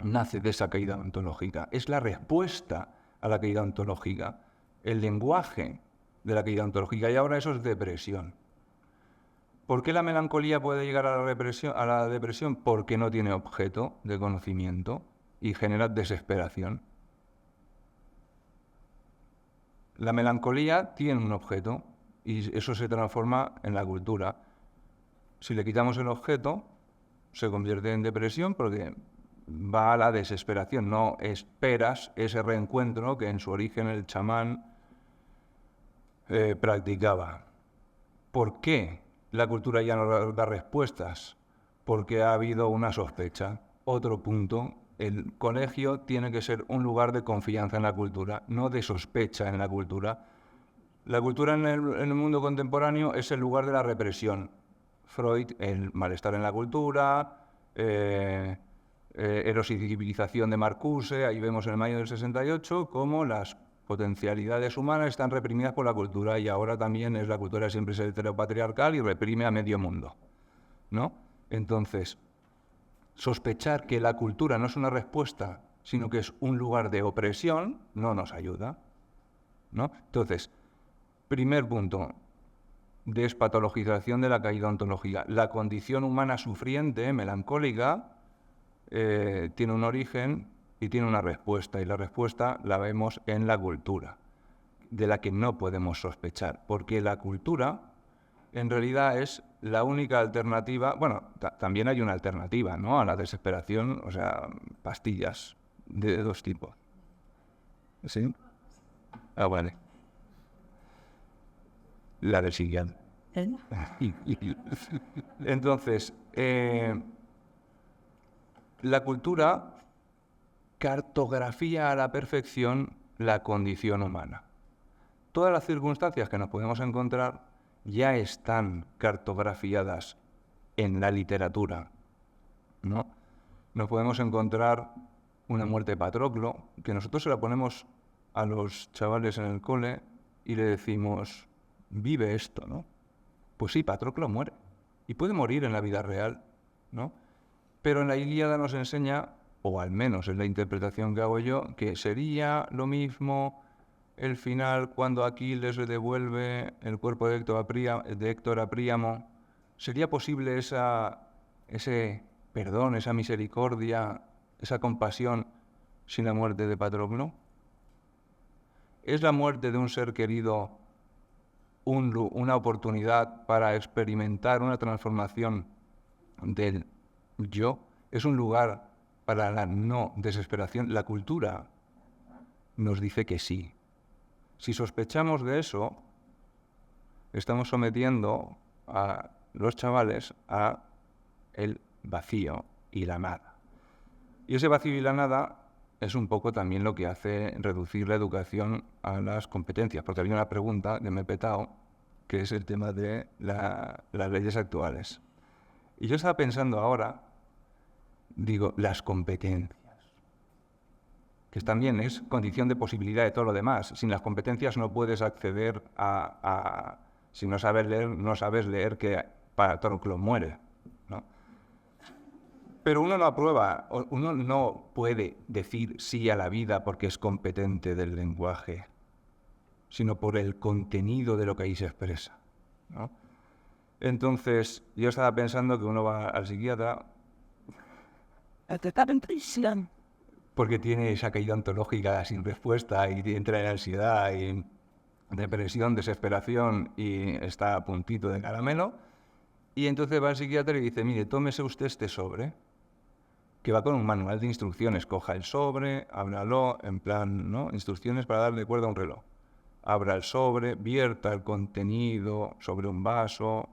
nace de esa caída ontológica, es la respuesta a la caída ontológica, el lenguaje de la caída ontológica, y ahora eso es depresión. ¿Por qué la melancolía puede llegar a la depresión? Porque no tiene objeto de conocimiento y genera desesperación. La melancolía tiene un objeto y eso se transforma en la cultura. Si le quitamos el objeto, se convierte en depresión porque va a la desesperación. No esperas ese reencuentro que en su origen el chamán practicaba. ¿Por qué la cultura ya no da respuestas? Porque ha habido una sospecha. Otro punto, el colegio tiene que ser un lugar de confianza en la cultura, no de sospecha en la cultura. La cultura en el mundo contemporáneo es el lugar de la represión. Freud, el malestar en la cultura, Eros y civilización de Marcuse, ahí vemos en el mayo del 68 cómo las potencialidades humanas están reprimidas por la cultura, y ahora también es la cultura siempre es heteropatriarcal y reprime a medio mundo, ¿no? Entonces, sospechar que la cultura no es una respuesta, sino que es un lugar de opresión, no nos ayuda, ¿no? Entonces, primer punto, despatologización de la caída ontológica. La condición humana sufriente, melancólica, tiene un origen y tiene una respuesta, y la respuesta la vemos en la cultura, de la que no podemos sospechar, porque la cultura en realidad es la única alternativa. Bueno, también hay una alternativa, ¿no?, a la desesperación, o sea, pastillas de dos tipos. ¿Sí? Ah, vale. La del siguiente. Entonces, la cultura cartografía a la perfección la condición humana. Todas las circunstancias que nos podemos encontrar ya están cartografiadas en la literatura, ¿no? Nos podemos encontrar una muerte de Patroclo, que nosotros se la ponemos a los chavales en el cole y le decimos, vive esto, ¿no? Pues sí, Patroclo muere, y puede morir en la vida real, ¿no? Pero en la Ilíada nos enseña, o al menos es la interpretación que hago yo, que sería lo mismo el final cuando Aquiles le devuelve el cuerpo de Héctor a Príamo. ¿Sería posible ese perdón, esa misericordia, esa compasión sin la muerte de Patroclo? ¿Es la muerte de un ser querido una oportunidad para experimentar una transformación del yo? ¿Es un lugar para la no desesperación? La cultura nos dice que sí. Si sospechamos de eso, estamos sometiendo a los chavales a el vacío y la nada. Y ese vacío y la nada es un poco también lo que hace reducir la educación a las competencias, porque había una pregunta que me he petado, que es el tema de las leyes actuales. Y yo estaba pensando ahora, digo, las competencias, que también es condición de posibilidad de todo lo demás. Sin las competencias no puedes acceder si no sabes leer que Patroclo muere, ¿no? Pero uno no aprueba, uno no puede decir sí a la vida porque es competente del lenguaje, sino por el contenido de lo que ahí se expresa, ¿no? Entonces, yo estaba pensando que uno va al psiquiatra porque tiene esa caída ontológica sin respuesta y entra en ansiedad y depresión, desesperación y está a puntito de caramelo. Y entonces va al psiquiatra y dice, mire, tómese usted este sobre, que va con un manual de instrucciones. Coja el sobre, ábralo, en plan, ¿no? Instrucciones para darle cuerda a un reloj. Abra el sobre, vierta el contenido sobre un vaso,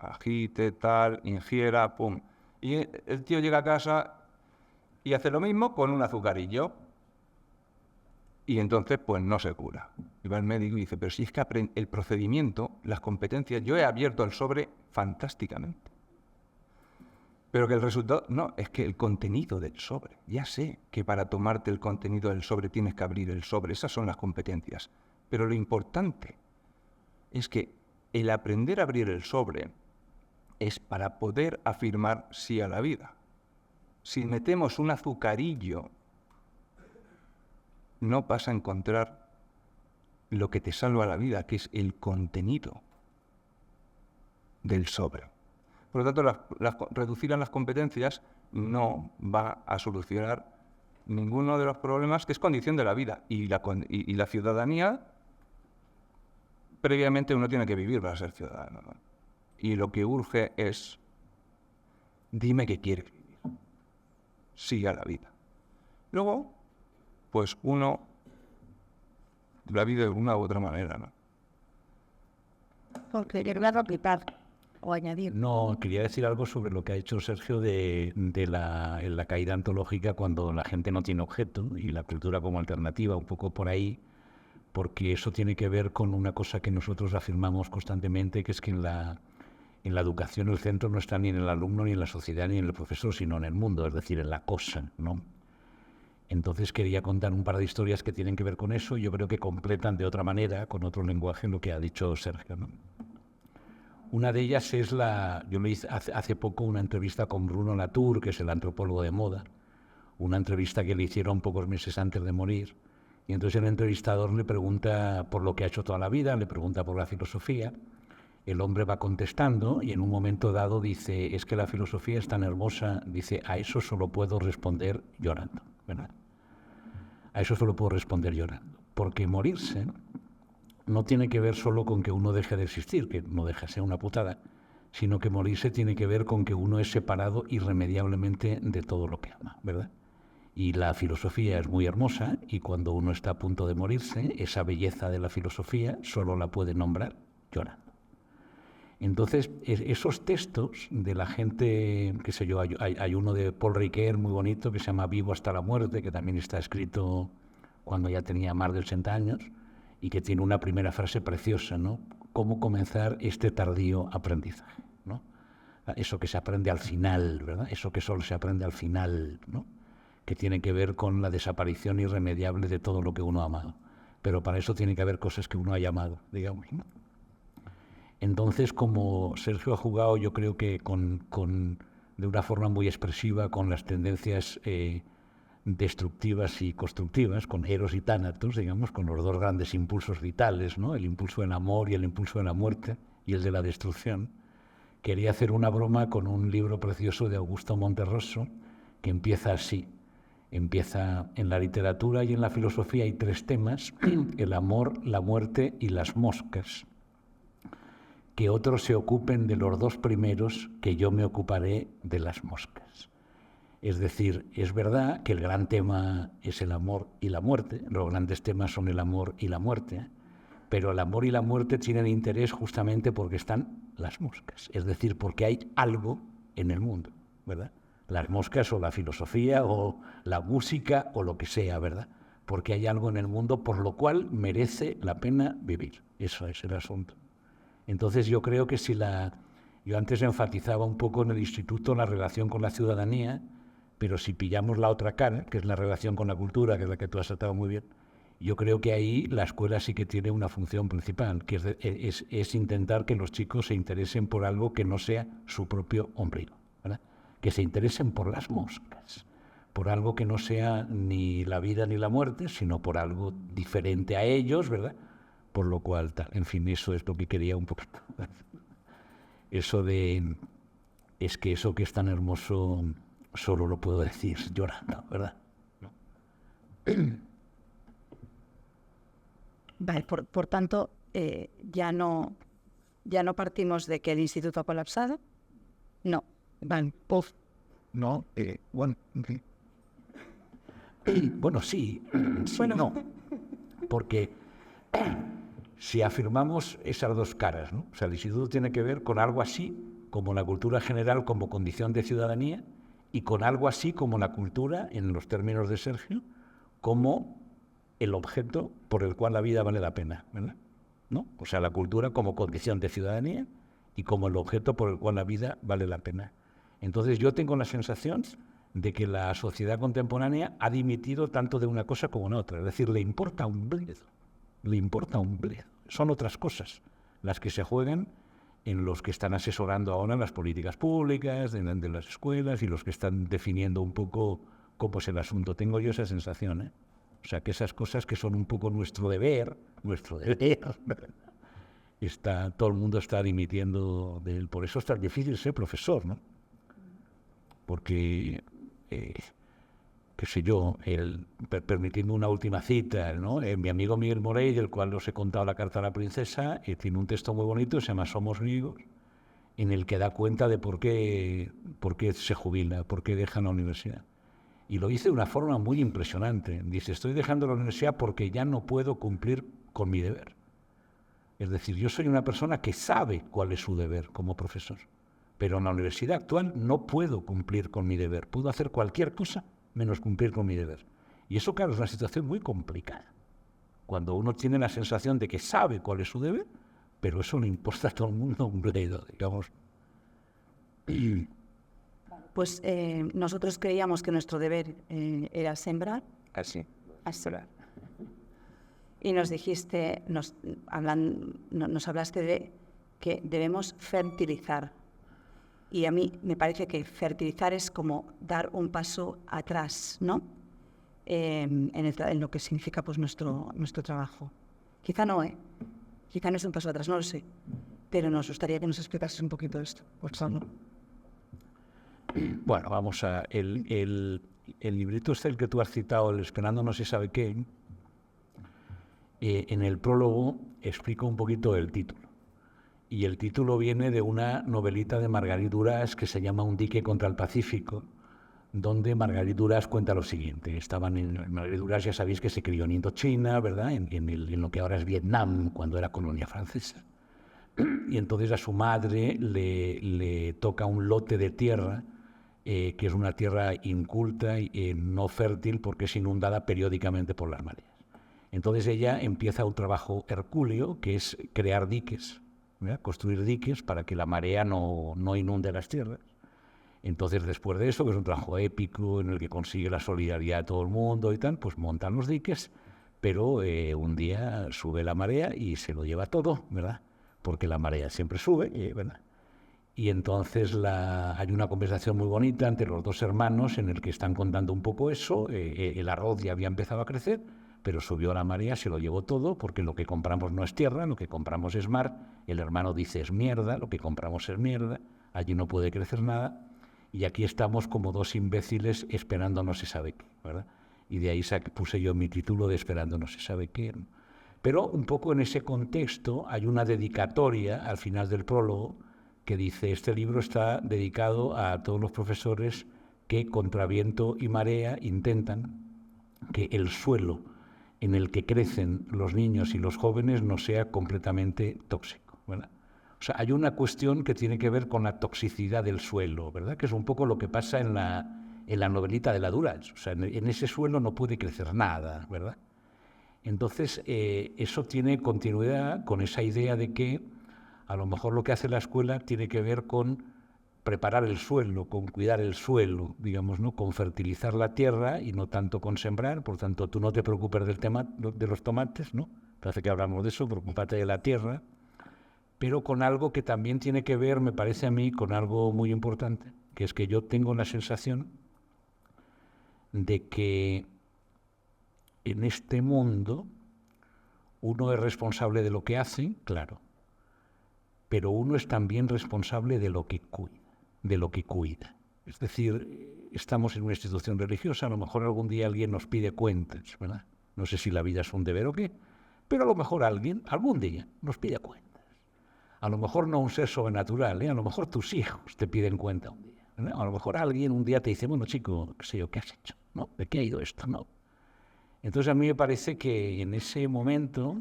agite, tal, ingiera, pum. Y el tío llega a casa y hace lo mismo con un azucarillo. Y entonces, pues no se cura. Y va el médico y dice, pero si es que el procedimiento, las competencias, yo he abierto el sobre fantásticamente. Pero que el resultado, no, es que el contenido del sobre. Ya sé que para tomarte el contenido del sobre tienes que abrir el sobre. Esas son las competencias. Pero lo importante es que el aprender a abrir el sobre es para poder afirmar sí a la vida. Si metemos un azucarillo, no vas a encontrar lo que te salva la vida, que es el contenido del sobre. Por lo tanto, reducir a las competencias no va a solucionar ninguno de los problemas, que es condición de la vida. Y la ciudadanía, previamente uno tiene que vivir para ser ciudadano, ¿no? Y lo que urge es, dime que quieres vivir. Sí a la vida. Luego, pues uno la vive de una u otra manera, ¿no? Porque quería replicar o añadir. No, quería decir algo sobre lo que ha hecho Sergio de la caída ontológica cuando la gente no tiene objeto y la cultura como alternativa, un poco por ahí, porque eso tiene que ver con una cosa que nosotros afirmamos constantemente, que es que en la educación el centro no está ni en el alumno, ni en la sociedad, ni en el profesor, sino en el mundo, es decir, en la cosa, ¿no? Entonces quería contar un par de historias que tienen que ver con eso y yo creo que completan de otra manera, con otro lenguaje, lo que ha dicho Sergio, ¿no? Una de ellas es yo le hice hace poco una entrevista con Bruno Latour, que es el antropólogo de moda, una entrevista que le hicieron pocos meses antes de morir, y entonces el entrevistador le pregunta por lo que ha hecho toda la vida, le pregunta por la filosofía, el hombre va contestando y en un momento dado dice, es que la filosofía es tan hermosa, dice, a eso solo puedo responder llorando, ¿verdad? A eso solo puedo responder llorando, porque morirse no tiene que ver solo con que uno deje de existir, que no deja de ser una putada, sino que morirse tiene que ver con que uno es separado irremediablemente de todo lo que ama, ¿verdad? Y la filosofía es muy hermosa y cuando uno está a punto de morirse, esa belleza de la filosofía solo la puede nombrar llorando. Entonces, esos textos de la gente, qué sé yo, hay uno de Paul Ricoeur muy bonito que se llama Vivo hasta la muerte, que también está escrito cuando ya tenía más de 80 años y que tiene una primera frase preciosa, ¿no? Cómo comenzar este tardío aprendizaje, ¿no? Eso que se aprende al final, ¿verdad? Eso que solo se aprende al final, ¿no? Que tiene que ver con la desaparición irremediable de todo lo que uno ha amado. Pero para eso tiene que haber cosas que uno haya amado, digamos, ¿no? Entonces, como Sergio ha jugado, yo creo que de una forma muy expresiva con las tendencias destructivas y constructivas, con Eros y Tánatos, digamos, con los dos grandes impulsos vitales, ¿no? El impulso del amor y el impulso de la muerte y el de la destrucción. Quería hacer una broma con un libro precioso de Augusto Monterroso que empieza así. Empieza en la literatura y en la filosofía hay 3 temas, el amor, la muerte y las moscas. Que otros se ocupen de los 2 primeros, que yo me ocuparé de las moscas. Es decir, es verdad que el gran tema es el amor y la muerte, los grandes temas son el amor y la muerte, pero el amor y la muerte tienen interés justamente porque están las moscas, es decir, porque hay algo en el mundo, ¿verdad? Las moscas o la filosofía o la música o lo que sea, ¿verdad? Porque hay algo en el mundo por lo cual merece la pena vivir. Eso es el asunto. Entonces yo creo que yo antes enfatizaba un poco en el instituto la relación con la ciudadanía, pero si pillamos la otra cara, que es la relación con la cultura, que es la que tú has tratado muy bien, yo creo que ahí la escuela sí que tiene una función principal, que es intentar que los chicos se interesen por algo que no sea su propio ombligo, ¿verdad? Que se interesen por las moscas, por algo que no sea ni la vida ni la muerte, sino por algo diferente a ellos, ¿verdad? Por lo cual, en fin, eso es lo que quería un poquito. Es que eso que es tan hermoso solo lo puedo decir llorando, ¿verdad? Vale, por tanto, ya no partimos de que el instituto ha colapsado. No, vale, No, bueno, bueno, sí, Bueno. no, porque si afirmamos esas 2 caras, ¿no? O sea, el instituto tiene que ver con algo así como la cultura general como condición de ciudadanía y con algo así como la cultura, en los términos de Sergio, como el objeto por el cual la vida vale la pena, ¿verdad? ¿No? O sea, la cultura como condición de ciudadanía y como el objeto por el cual la vida vale la pena. Entonces yo tengo la sensación de que la sociedad contemporánea ha dimitido tanto de una cosa como de otra. Es decir, le importa un bledo. Le importa un bledo. Son otras cosas las que se juegan en los que están asesorando ahora las políticas públicas, de las escuelas y los que están definiendo un poco cómo es el asunto. Tengo yo esa sensación, ¿eh? O sea, que esas cosas que son un poco nuestro deber, todo el mundo está dimitiendo de él. Por eso es tan difícil ser profesor, ¿no? Porque, qué sé yo, permitiendo una última cita, ¿no? Mi amigo Miguel Morey, del cual os he contado la carta a la princesa, tiene un texto muy bonito, se llama Somos griegos, en el que da cuenta de por qué se jubila, por qué deja la universidad. Y lo dice de una forma muy impresionante. Dice, estoy dejando la universidad porque ya no puedo cumplir con mi deber. Es decir, yo soy una persona que sabe cuál es su deber como profesor, pero en la universidad actual no puedo cumplir con mi deber. Puedo hacer cualquier cosa menos cumplir con mi deber. Y eso, claro, es una situación muy complicada. Cuando uno tiene la sensación de que sabe cuál es su deber, pero eso le importa a todo el mundo un bledo, digamos. Pues nosotros creíamos que nuestro deber era sembrar. Así. Y nos dijiste, nos hablaste de que debemos fertilizar. Y a mí me parece que fertilizar es como dar un paso atrás, ¿no? En lo que significa pues nuestro trabajo. Quizá no, quizá no es un paso atrás, no lo sé. Pero nos gustaría que nos explicases un poquito esto, por favor. Bueno, vamos a... El librito el que tú has citado, el Esperando no se sabe qué, en el prólogo explico un poquito el título. Y el título viene de una novelita de Margarit Duras que se llama Un dique contra el Pacífico, donde Margarit Duras cuenta lo siguiente. Margarit Duras, ya sabéis que se crió en Indochina, ¿verdad? En lo que ahora es Vietnam, cuando era colonia francesa. y entonces a su madre le toca un lote de tierra, que es una tierra inculta y no fértil porque es inundada periódicamente por las mareas. Entonces ella empieza un trabajo hercúleo, que es crear diques, ¿verdad? Construir diques para que la marea no inunde las tierras. Entonces, después de eso, que es un trabajo épico en el que consigue la solidaridad de todo el mundo y tal, pues montan los diques, pero un día sube la marea y se lo lleva todo, ¿verdad? Porque la marea siempre sube, ¿verdad? Y entonces hay una conversación muy bonita entre los dos hermanos en el que están contando un poco eso. El arroz ya había empezado a crecer, pero subió la marea, se lo llevó todo, porque lo que compramos no es tierra, lo que compramos es mar. El hermano dice es mierda, lo que compramos es mierda, allí no puede crecer nada. Y aquí estamos como dos imbéciles esperando no se sabe qué, ¿verdad? Y de ahí puse yo mi título de Esperando no se sabe qué, ¿no? Pero un poco en ese contexto hay una dedicatoria al final del prólogo que dice: este libro está dedicado a todos los profesores que contra viento y marea intentan que el suelo en el que crecen los niños y los jóvenes no sea completamente tóxico, ¿verdad? O sea, hay una cuestión que tiene que ver con la toxicidad del suelo, ¿verdad? Que es un poco lo que pasa en la novelita de la Durach. O sea, en ese suelo no puede crecer nada, ¿verdad? Entonces, eso tiene continuidad con esa idea de que a lo mejor lo que hace la escuela tiene que ver con preparar el suelo, con cuidar el suelo, digamos, ¿no? Con fertilizar la tierra y no tanto con sembrar. Por tanto, tú no te preocupes del tema de los tomates, ¿no? Parece que hablamos de eso, preocúpate de la tierra, pero con algo que también tiene que ver, me parece a mí, con algo muy importante, que es que yo tengo la sensación de que en este mundo uno es responsable de lo que hace, claro, pero uno es también responsable de lo que cuida, Es decir, estamos en una institución religiosa, a lo mejor algún día alguien nos pide cuentas, ¿verdad? No sé si la vida es un deber o qué, pero a lo mejor alguien, algún día, nos pide cuentas. A lo mejor no un ser sobrenatural, a lo mejor tus hijos te piden cuenta un día, ¿verdad? A lo mejor alguien un día te dice, bueno, chico, qué sé yo, ¿qué has hecho? ¿No? ¿De qué ha ido esto? No. Entonces a mí me parece que en ese momento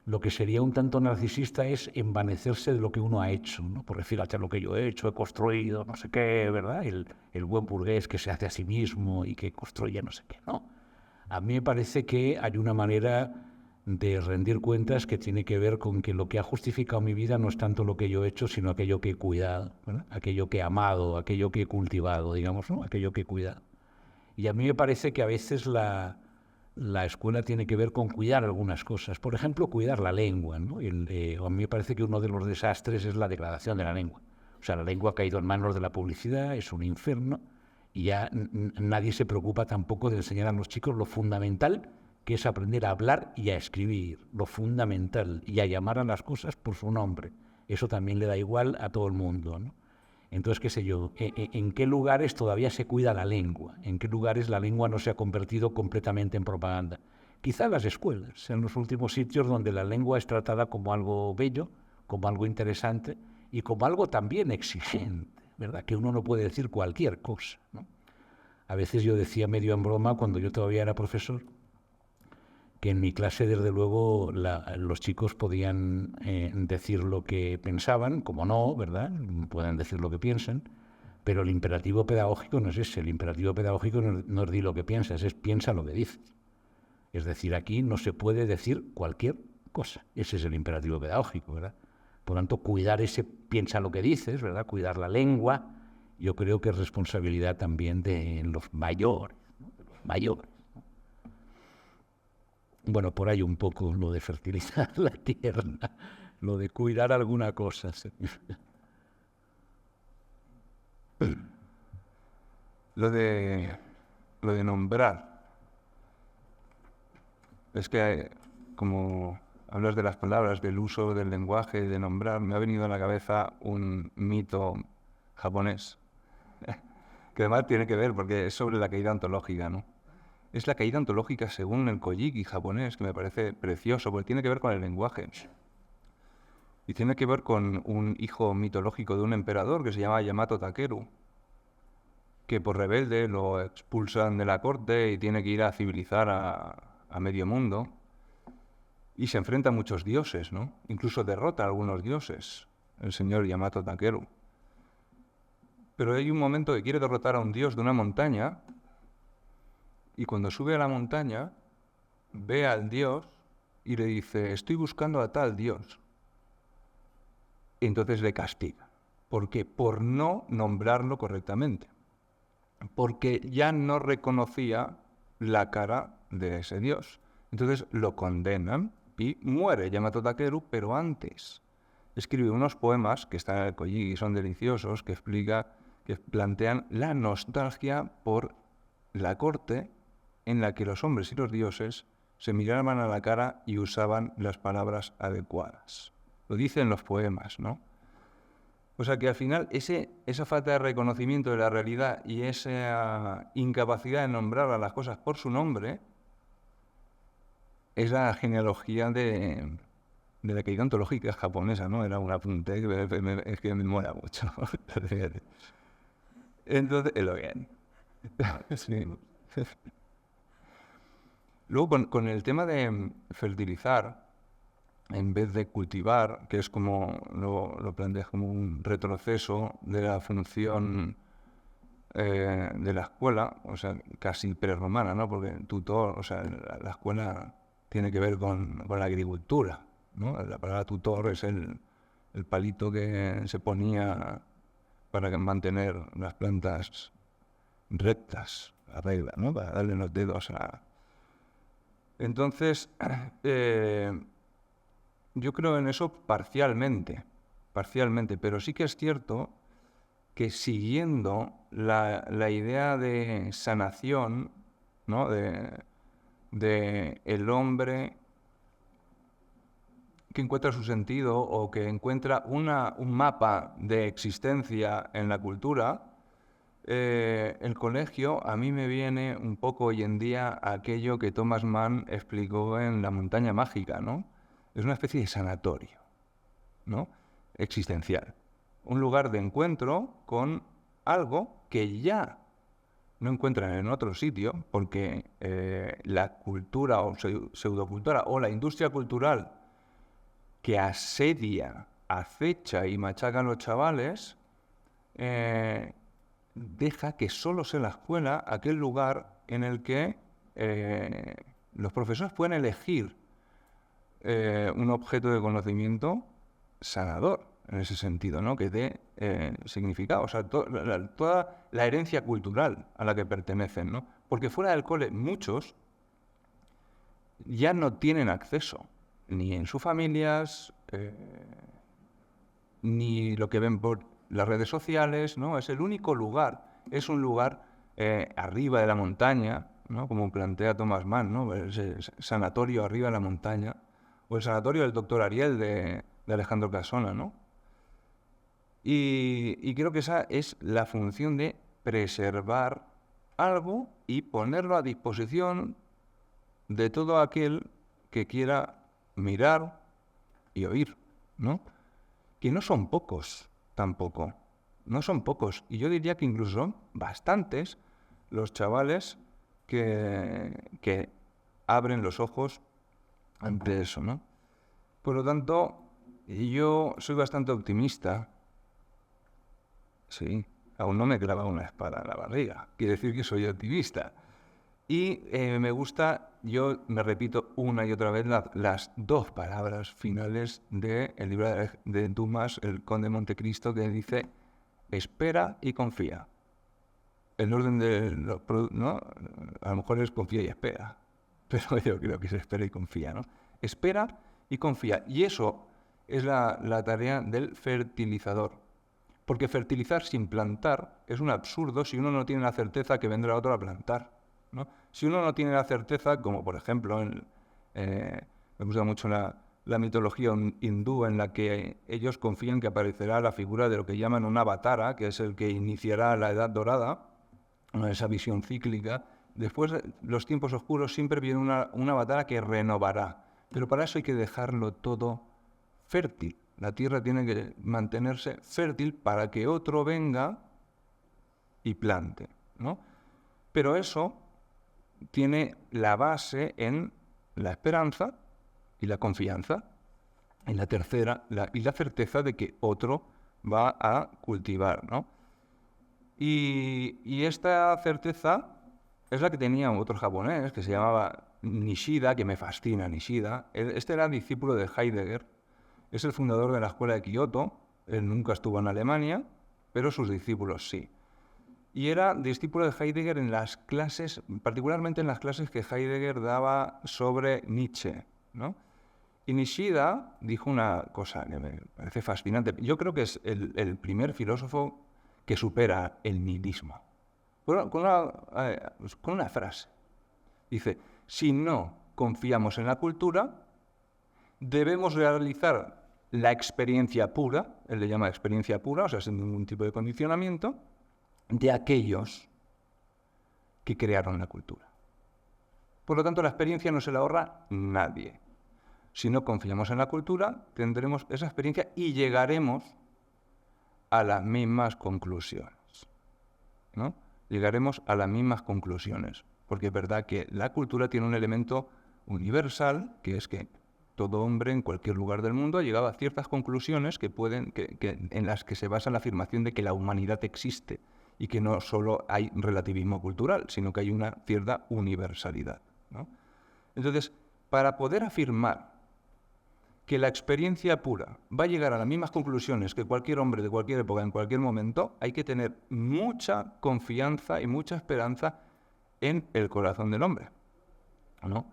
lo que sería un tanto narcisista es envanecerse de lo que uno ha hecho, ¿no? Por decir, hasta lo que yo he hecho, he construido, no sé qué, ¿verdad? El buen burgués que se hace a sí mismo y que construye no sé qué, ¿no? A mí me parece que hay una manera de rendir cuentas que tiene que ver con que lo que ha justificado mi vida no es tanto lo que yo he hecho, sino aquello que he cuidado, ¿verdad? Aquello que he amado, aquello que he cultivado, digamos, ¿no? Aquello que he cuidado. Y a mí me parece que a veces la escuela tiene que ver con cuidar algunas cosas. Por ejemplo, cuidar la lengua, ¿no? A mí me parece que uno de los desastres es la degradación de la lengua. O sea, la lengua ha caído en manos de la publicidad, es un infierno, y ya nadie se preocupa tampoco de enseñar a los chicos lo fundamental que es aprender a hablar y a escribir, lo fundamental, y a llamar a las cosas por su nombre. Eso también le da igual a todo el mundo, ¿no? Entonces, qué sé yo, ¿en qué lugares todavía se cuida la lengua? ¿En qué lugares la lengua no se ha convertido completamente en propaganda? Quizá en las escuelas, en los últimos sitios donde la lengua es tratada como algo bello, como algo interesante y como algo también exigente, ¿verdad? Que uno no puede decir cualquier cosa, ¿no? A veces yo decía medio en broma, cuando yo todavía era profesor, que en mi clase, desde luego, los chicos podían decir lo que pensaban, como no, ¿verdad? Pueden decir lo que piensan, pero el imperativo pedagógico no es ese. El imperativo pedagógico no es di lo que piensas, es piensa lo que dices. Es decir, aquí no se puede decir cualquier cosa. Ese es el imperativo pedagógico, ¿verdad? Por tanto, cuidar ese piensa lo que dices, ¿verdad? Cuidar la lengua, yo creo que es responsabilidad también de los mayores, ¿no? De los mayores. Bueno, por ahí un poco lo de fertilizar la tierra, lo de cuidar alguna cosa. Lo de nombrar. Es que como hablas de las palabras, del uso del lenguaje, de nombrar, me ha venido a la cabeza un mito japonés, que además tiene que ver porque es sobre la caída ontológica, ¿no? Es la caída ontológica según el Kojiki japonés, que me parece precioso, porque tiene que ver con el lenguaje. Y tiene que ver con un hijo mitológico de un emperador que se llama Yamato Takeru, que por rebelde lo expulsan de la corte y tiene que ir a civilizar a medio mundo. y se enfrenta a muchos dioses, ¿no? Incluso derrota a algunos dioses, el señor Yamato Takeru. Pero hay un momento que quiere derrotar a un dios de una montaña, y cuando sube a la montaña, ve al dios y le dice, estoy buscando a tal dios. Y entonces le castiga. ¿Por qué? Por no nombrarlo correctamente. Porque ya no reconocía la cara de ese dios. Entonces lo condenan y muere Yamato Takeru, pero antes escribe unos poemas que están en el Kojiki y son deliciosos, que plantean la nostalgia por la corte en la que los hombres y los dioses se miraban a la cara y usaban las palabras adecuadas. Lo dicen los poemas, ¿no? O sea que al final esa falta de reconocimiento de la realidad y esa incapacidad de nombrar a las cosas por su nombre es la genealogía de la caída ontológica japonesa, ¿no? Era un apunte es que me mola mucho. Entonces, es lo bien. Sí. Luego, con el tema de fertilizar, en vez de cultivar, que es como lo planteas como un retroceso de la función de la escuela, o sea, casi prerromana, ¿no? Porque tutor, o sea, la escuela tiene que ver con la agricultura, ¿no? La palabra tutor es el palito que se ponía para mantener las plantas rectas, la regla, ¿no? Para darle los dedos a... Entonces, yo creo en eso parcialmente, pero sí que es cierto que siguiendo la idea de sanación, ¿no? de el hombre que encuentra su sentido o que encuentra un mapa de existencia en la cultura, el colegio a mí me viene un poco hoy en día aquello que Thomas Mann explicó en La montaña mágica, ¿no? Es una especie de sanatorio, ¿no? Existencial. Un lugar de encuentro con algo que ya no encuentran en otro sitio, porque la cultura o pseudocultura o la industria cultural que asedia, acecha y machaca a los chavales, deja que solo sea la escuela aquel lugar en el que los profesores pueden elegir un objeto de conocimiento sanador, en ese sentido, ¿no? Que dé significado, o sea, toda la herencia cultural a la que pertenecen, ¿no? Porque fuera del cole muchos ya no tienen acceso, ni en sus familias, ni lo que ven por las redes sociales, ¿no? Es el único lugar, es un lugar arriba de la montaña, ¿no? Como plantea Thomas Mann, ¿no? Ese sanatorio arriba de la montaña, o el sanatorio del doctor Ariel de Alejandro Casona, ¿no? Y creo que esa es la función de preservar algo y ponerlo a disposición de todo aquel que quiera mirar y oír, ¿no? Que no son pocos tampoco, no son pocos. Y yo diría que incluso son bastantes los chavales que abren los ojos ante eso, ¿no? Por lo tanto, yo soy bastante optimista. Sí, aún no me clava una espada en la barriga. Quiere decir que soy optimista. Y me gusta, yo me repito una y otra vez las dos palabras finales del libro de Dumas, El Conde de Montecristo, que dice, espera y confía. El orden de los productos, ¿no? A lo mejor es confía y espera, pero yo creo que es espera y confía, ¿no? Espera y confía. Y eso es la tarea del fertilizador. Porque fertilizar sin plantar es un absurdo si uno no tiene la certeza que vendrá otro a plantar, ¿no? Si uno no tiene la certeza, como por ejemplo, me gusta mucho la mitología hindú, en la que ellos confían que aparecerá la figura de lo que llaman un avatara, que es el que iniciará la Edad Dorada, esa visión cíclica. Después de los tiempos oscuros siempre viene una avatara que renovará, pero para eso hay que dejarlo todo fértil. La tierra tiene que mantenerse fértil para que otro venga y plante, ¿no? Pero eso tiene la base en la esperanza y la confianza. Y la tercera, la certeza de que otro va a cultivar, ¿no? Y esta certeza es la que tenía otro japonés que se llamaba Nishida, que me fascina, Nishida. Este era discípulo de Heidegger, es el fundador de la escuela de Kioto. Él nunca estuvo en Alemania, pero sus discípulos sí. Y era discípulo de Heidegger en las clases, particularmente en las clases que Heidegger daba sobre Nietzsche, ¿no? Y Nishida dijo una cosa que me parece fascinante. Yo creo que es el primer filósofo que supera el nihilismo. Con una frase. Dice, si no confiamos en la cultura, debemos realizar la experiencia pura, él le llama experiencia pura, o sea, sin ningún tipo de condicionamiento, de aquellos que crearon la cultura. Por lo tanto, la experiencia no se la ahorra nadie. Si no confiamos en la cultura, tendremos esa experiencia y llegaremos a las mismas conclusiones, ¿no? Llegaremos a las mismas conclusiones, porque es verdad que la cultura tiene un elemento universal, que es que todo hombre en cualquier lugar del mundo ha llegado a ciertas conclusiones en las que se basa la afirmación de que la humanidad existe y que no solo hay relativismo cultural, sino que hay una cierta universalidad, ¿no? Entonces, para poder afirmar que la experiencia pura va a llegar a las mismas conclusiones que cualquier hombre de cualquier época, en cualquier momento, hay que tener mucha confianza y mucha esperanza en el corazón del hombre, ¿no?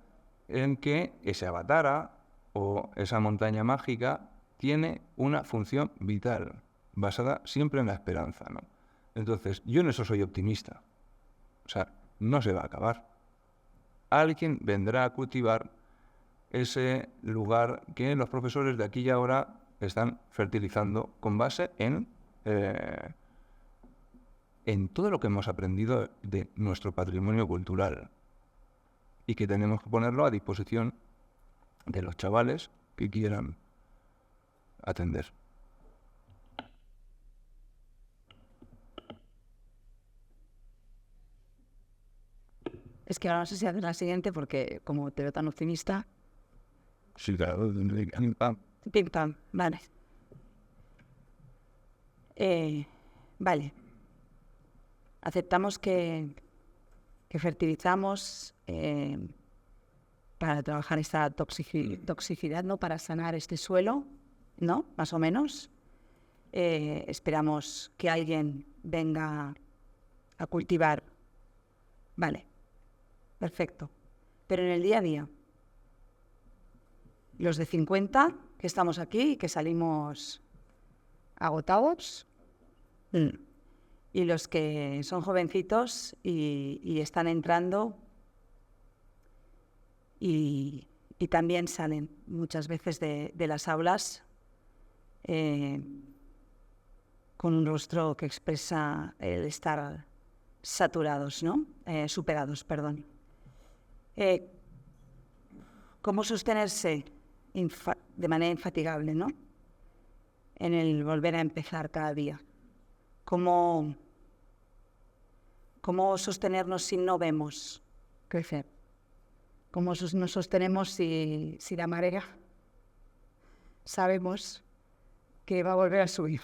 En que ese avatara o esa montaña mágica tiene una función vital, basada siempre en la esperanza, ¿no? Entonces, yo en eso soy optimista. O sea, no se va a acabar. Alguien vendrá a cultivar ese lugar que los profesores de aquí y ahora están fertilizando con base en todo lo que hemos aprendido de nuestro patrimonio cultural y que tenemos que ponerlo a disposición de los chavales que quieran atender. Es que ahora no sé si hacer la siguiente porque como te veo tan optimista... Sí, claro. Pim pam, vale. Vale. Aceptamos que fertilizamos para trabajar esta toxicidad, ¿no? Para sanar este suelo, ¿no? Más o menos. Esperamos que alguien venga a cultivar. Vale. Perfecto. Pero en el día a día, los de 50 que estamos aquí y que salimos agotados, y los que son jovencitos y están entrando y también salen muchas veces de las aulas con un rostro que expresa el estar saturados, ¿no? Superados, perdón. ¿Cómo sostenerse de manera infatigable, ¿no? En el volver a empezar cada día. ¿Cómo sostenernos si no vemos crecer? ¿Cómo nos sostenemos si la marea sabemos que va a volver a subir?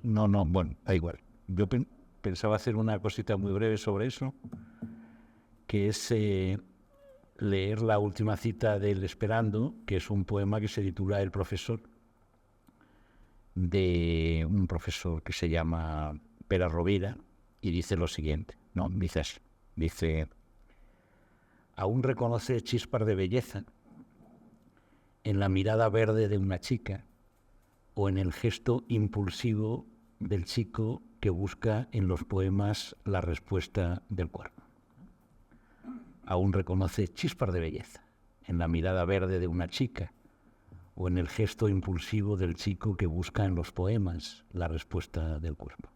No, bueno, da igual. Yo pensaba hacer una cosita muy breve sobre eso, que es leer la última cita del Esperando, que es un poema que se titula El profesor, de un profesor que se llama Pere Rovira, y dice lo siguiente, dice, aún reconoce chispas de belleza en la mirada verde de una chica o en el gesto impulsivo del chico que busca en los poemas la respuesta del cuerpo. Aún reconoce chispas de belleza en la mirada verde de una chica o en el gesto impulsivo del chico que busca en los poemas la respuesta del cuerpo.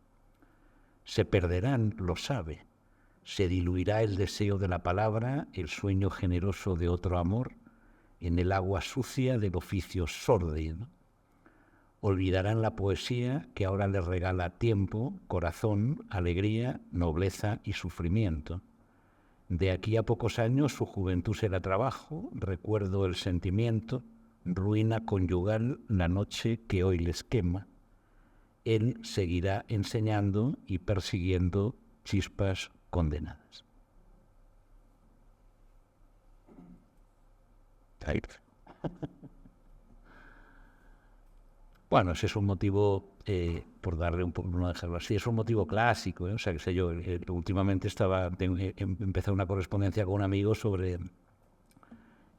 Se perderán, lo sabe, se diluirá el deseo de la palabra, el sueño generoso de otro amor, en el agua sucia del oficio sórdido. olvidarán la poesía que ahora les regala tiempo, corazón, alegría, nobleza y sufrimiento. De aquí a pocos años su juventud será trabajo, recuerdo el sentimiento, ruina conyugal la noche que hoy les quema. Él seguirá enseñando y persiguiendo chispas condenadas. Bueno, ese es un motivo, por darle un poco, no dejarlo así, es un motivo clásico, ¿eh? O sea, qué sé yo, últimamente empecé una correspondencia con un amigo sobre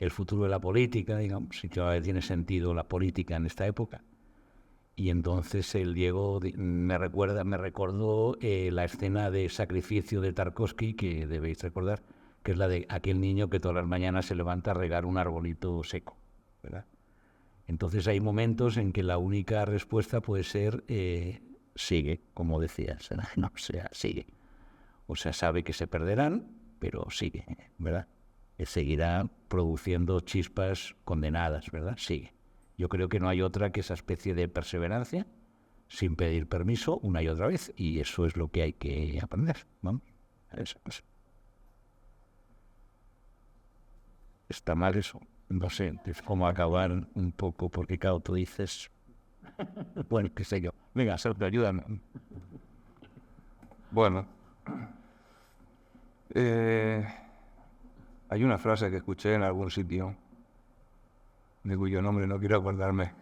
el futuro de la política, digamos, si todavía tiene sentido la política en esta época. Y entonces el Diego me recordó la escena de Sacrificio de Tarkovsky, que debéis recordar, que es la de aquel niño que todas las mañanas se levanta a regar un arbolito seco, ¿verdad? Entonces hay momentos en que la única respuesta puede ser sigue, como decías, no, o sea, sigue. O sea, sabe que se perderán, pero sigue, ¿verdad? Seguirá produciendo chispas condenadas, ¿verdad? Sigue. Yo creo que no hay otra que esa especie de perseverancia, sin pedir permiso, una y otra vez, y eso es lo que hay que aprender, vamos. Eso. Está mal eso. No sé, es como acabar un poco, porque claro, tú dices, bueno, qué sé yo. Venga, Sergio, ayúdame. Bueno, hay una frase que escuché en algún sitio, de cuyo nombre no quiero acordarme,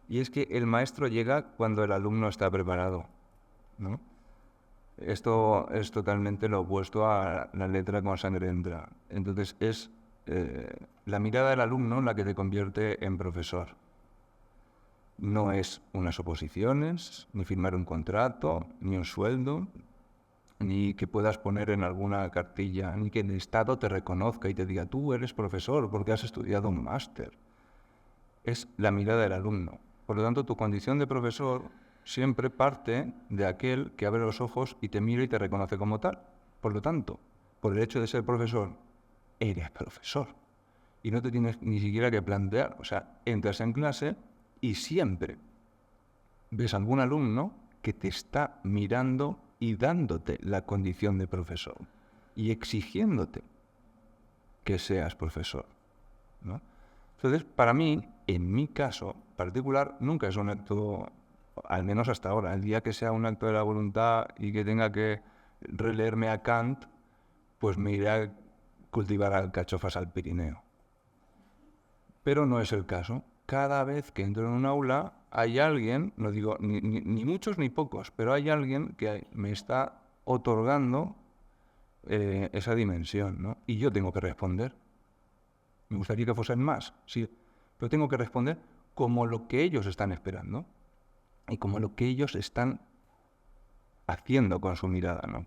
y es que el maestro llega cuando el alumno está preparado, ¿no? Esto es totalmente lo opuesto a la letra con sangre entra. Entonces es la mirada del alumno la que te convierte en profesor. No es unas oposiciones, ni firmar un contrato, ni un sueldo, ni que puedas poner en alguna cartilla, ni que el Estado te reconozca y te diga, tú eres profesor porque has estudiado un máster. Es la mirada del alumno. Por lo tanto, tu condición de profesor siempre parte de aquel que abre los ojos y te mira y te reconoce como tal. Por lo tanto, por el hecho de ser profesor, eres profesor. Y no te tienes ni siquiera que plantear. O sea, entras en clase y siempre ves a algún alumno que te está mirando y dándote la condición de profesor y exigiéndote que seas profesor, ¿no? Entonces, para mí, en mi caso particular, nunca es un acto, al menos hasta ahora, el día que sea un acto de la voluntad y que tenga que releerme a Kant, pues me iré a cultivar alcachofas al Pirineo. Pero no es el caso. Cada vez que entro en un aula hay alguien, no digo ni muchos ni pocos, pero hay alguien que me está otorgando esa dimensión, ¿no? Y yo tengo que responder. Me gustaría que fuesen más, sí, pero tengo que responder como lo que ellos están esperando y como lo que ellos están haciendo con su mirada, ¿no?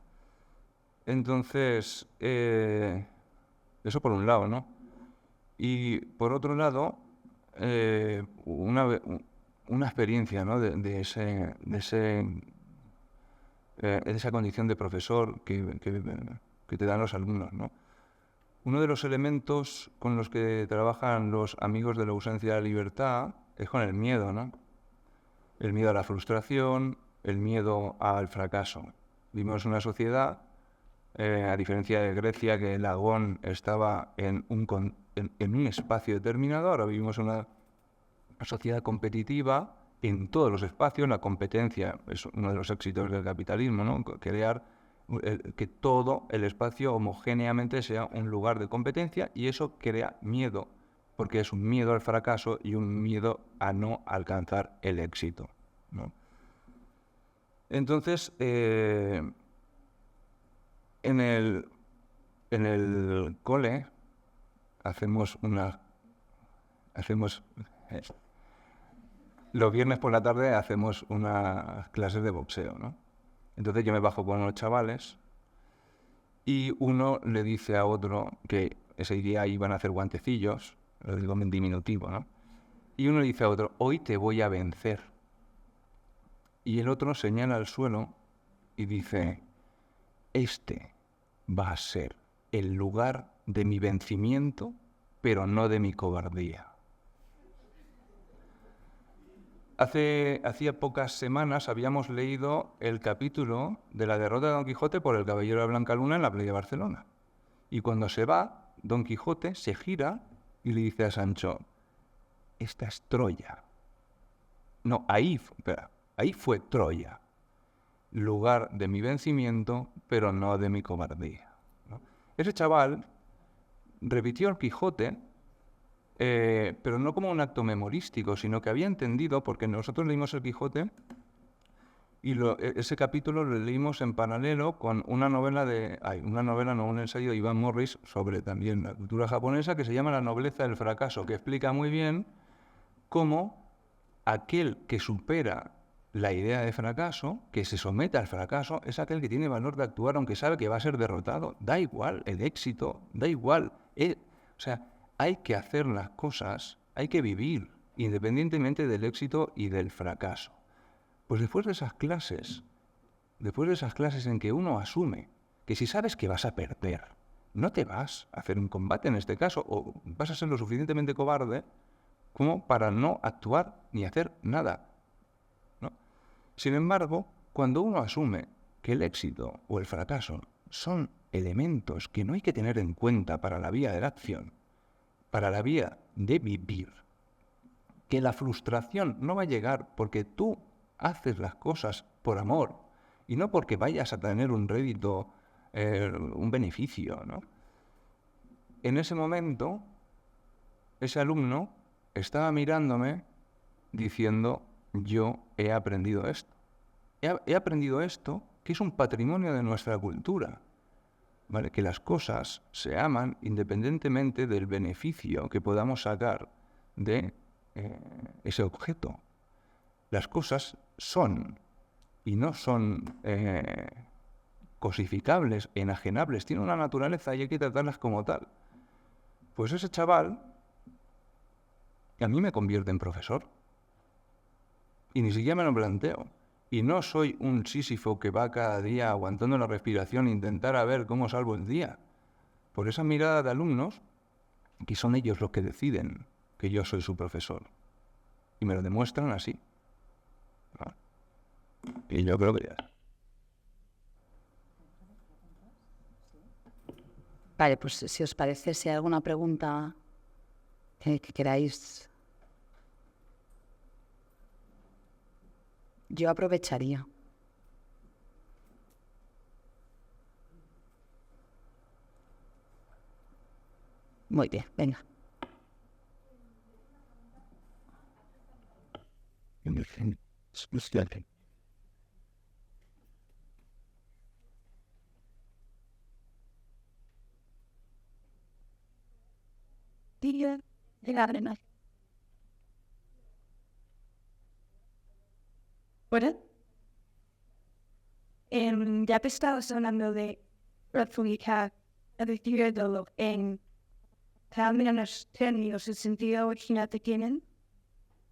Entonces, eso por un lado, ¿no? Y por otro lado, una experiencia, ¿no? de esa condición de profesor que te dan los alumnos, ¿no? Uno de los elementos con los que trabajan los amigos de la ausencia de la libertad es con el miedo, ¿no? El miedo a la frustración, el miedo al fracaso. Vivimos una sociedad, a diferencia de Grecia, que el agón estaba en un espacio determinado, ahora vivimos una sociedad competitiva en todos los espacios. La competencia es uno de los éxitos del capitalismo, ¿no? Crear que todo el espacio homogéneamente sea un lugar de competencia, y eso crea miedo, porque es un miedo al fracaso y un miedo a no alcanzar el éxito, ¿no? Entonces, en el cole los viernes por la tarde hacemos unas clases de boxeo, ¿no? Entonces yo me bajo con los chavales y uno le dice a otro que ese día iban a hacer guantecillos, lo digo en diminutivo, ¿no? Y uno le dice a otro, hoy te voy a vencer. Y el otro señala al suelo y dice, este va a ser el lugar de mi vencimiento, pero no de mi cobardía. Hacía pocas semanas habíamos leído el capítulo de la derrota de Don Quijote por el Caballero de Blanca Luna en la playa de Barcelona. Y cuando se va, Don Quijote se gira y le dice a Sancho, esta es Troya. No, ahí fue Troya, lugar de mi vencimiento, pero no de mi cobardía, ¿no? Ese chaval repitió el Quijote, pero no como un acto memorístico, sino que había entendido, porque nosotros leímos el Quijote y ese capítulo lo leímos en paralelo con un ensayo de Iván Morris sobre también la cultura japonesa que se llama La nobleza del fracaso, que explica muy bien cómo aquel que supera la idea de fracaso, que se somete al fracaso, es aquel que tiene valor de actuar aunque sabe que va a ser derrotado. Da igual el éxito, da igual. O sea, hay que hacer las cosas, hay que vivir, independientemente del éxito y del fracaso. Pues después de esas clases en que uno asume que si sabes que vas a perder, no te vas a hacer un combate en este caso, o vas a ser lo suficientemente cobarde como para no actuar ni hacer nada, ¿no? Sin embargo, cuando uno asume que el éxito o el fracaso son elementos que no hay que tener en cuenta para la vía de la acción, para la vía de vivir, que la frustración no va a llegar porque tú haces las cosas por amor y no porque vayas a tener un rédito, un beneficio, ¿no? En ese momento, ese alumno estaba mirándome diciendo, yo he aprendido esto. He aprendido esto, que es un patrimonio de nuestra cultura, ¿vale? Que las cosas se aman independientemente del beneficio que podamos sacar de ese objeto. Las cosas son y no son cosificables, enajenables, tienen una naturaleza y hay que tratarlas como tal. Pues ese chaval a mí me convierte en profesor y ni siquiera me lo planteo. Y no soy un Sísifo que va cada día aguantando la respiración e intentar a ver cómo salvo el día. Por esa mirada de alumnos, que son ellos los que deciden que yo soy su profesor. Y me lo demuestran así, ¿no? Y yo creo que ya. Vale, pues si os parece, si hay alguna pregunta que queráis, yo aprovecharía. Muy bien, venga. Bueno, ya te estabas hablando de profundizar en cambiar los términos, el sentido original que tienen.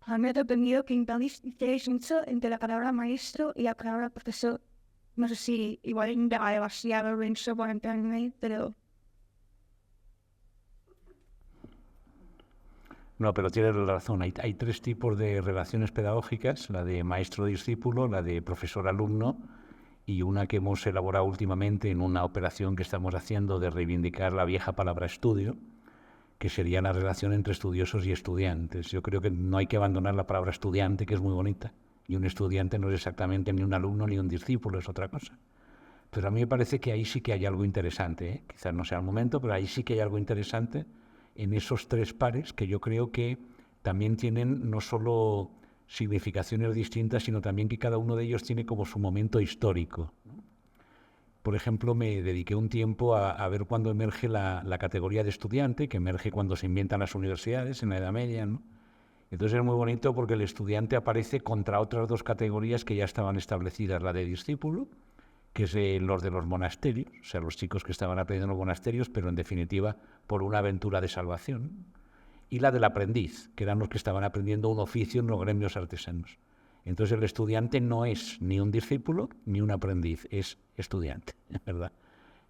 A mí me ha sorprendido que invalidéis mucho entre la palabra maestro y la palabra profesor. No sé si igual indaga demasiado en eso por internet, pero... No, pero tienes razón. Hay tres tipos de relaciones pedagógicas, la de maestro-discípulo, la de profesor-alumno y una que hemos elaborado últimamente en una operación que estamos haciendo de reivindicar la vieja palabra estudio, que sería la relación entre estudiosos y estudiantes. Yo creo que no hay que abandonar la palabra estudiante, que es muy bonita, y un estudiante no es exactamente ni un alumno ni un discípulo, es otra cosa. Pero a mí me parece que ahí sí que hay algo interesante, ¿eh? Quizás no sea el momento, pero ahí sí que hay algo interesante en esos tres pares que yo creo que también tienen no solo significaciones distintas, sino también que cada uno de ellos tiene como su momento histórico, ¿no? Por ejemplo, me dediqué un tiempo a ver cuándo emerge la categoría de estudiante, que emerge cuando se inventan las universidades en la Edad Media, ¿no? Entonces es muy bonito porque el estudiante aparece contra otras dos categorías que ya estaban establecidas, la de discípulo, que es los de los monasterios, o sea, los chicos que estaban aprendiendo en los monasterios, pero en definitiva por una aventura de salvación, y la del aprendiz, que eran los que estaban aprendiendo un oficio en los gremios artesanos. Entonces el estudiante no es ni un discípulo ni un aprendiz, es estudiante, ¿verdad?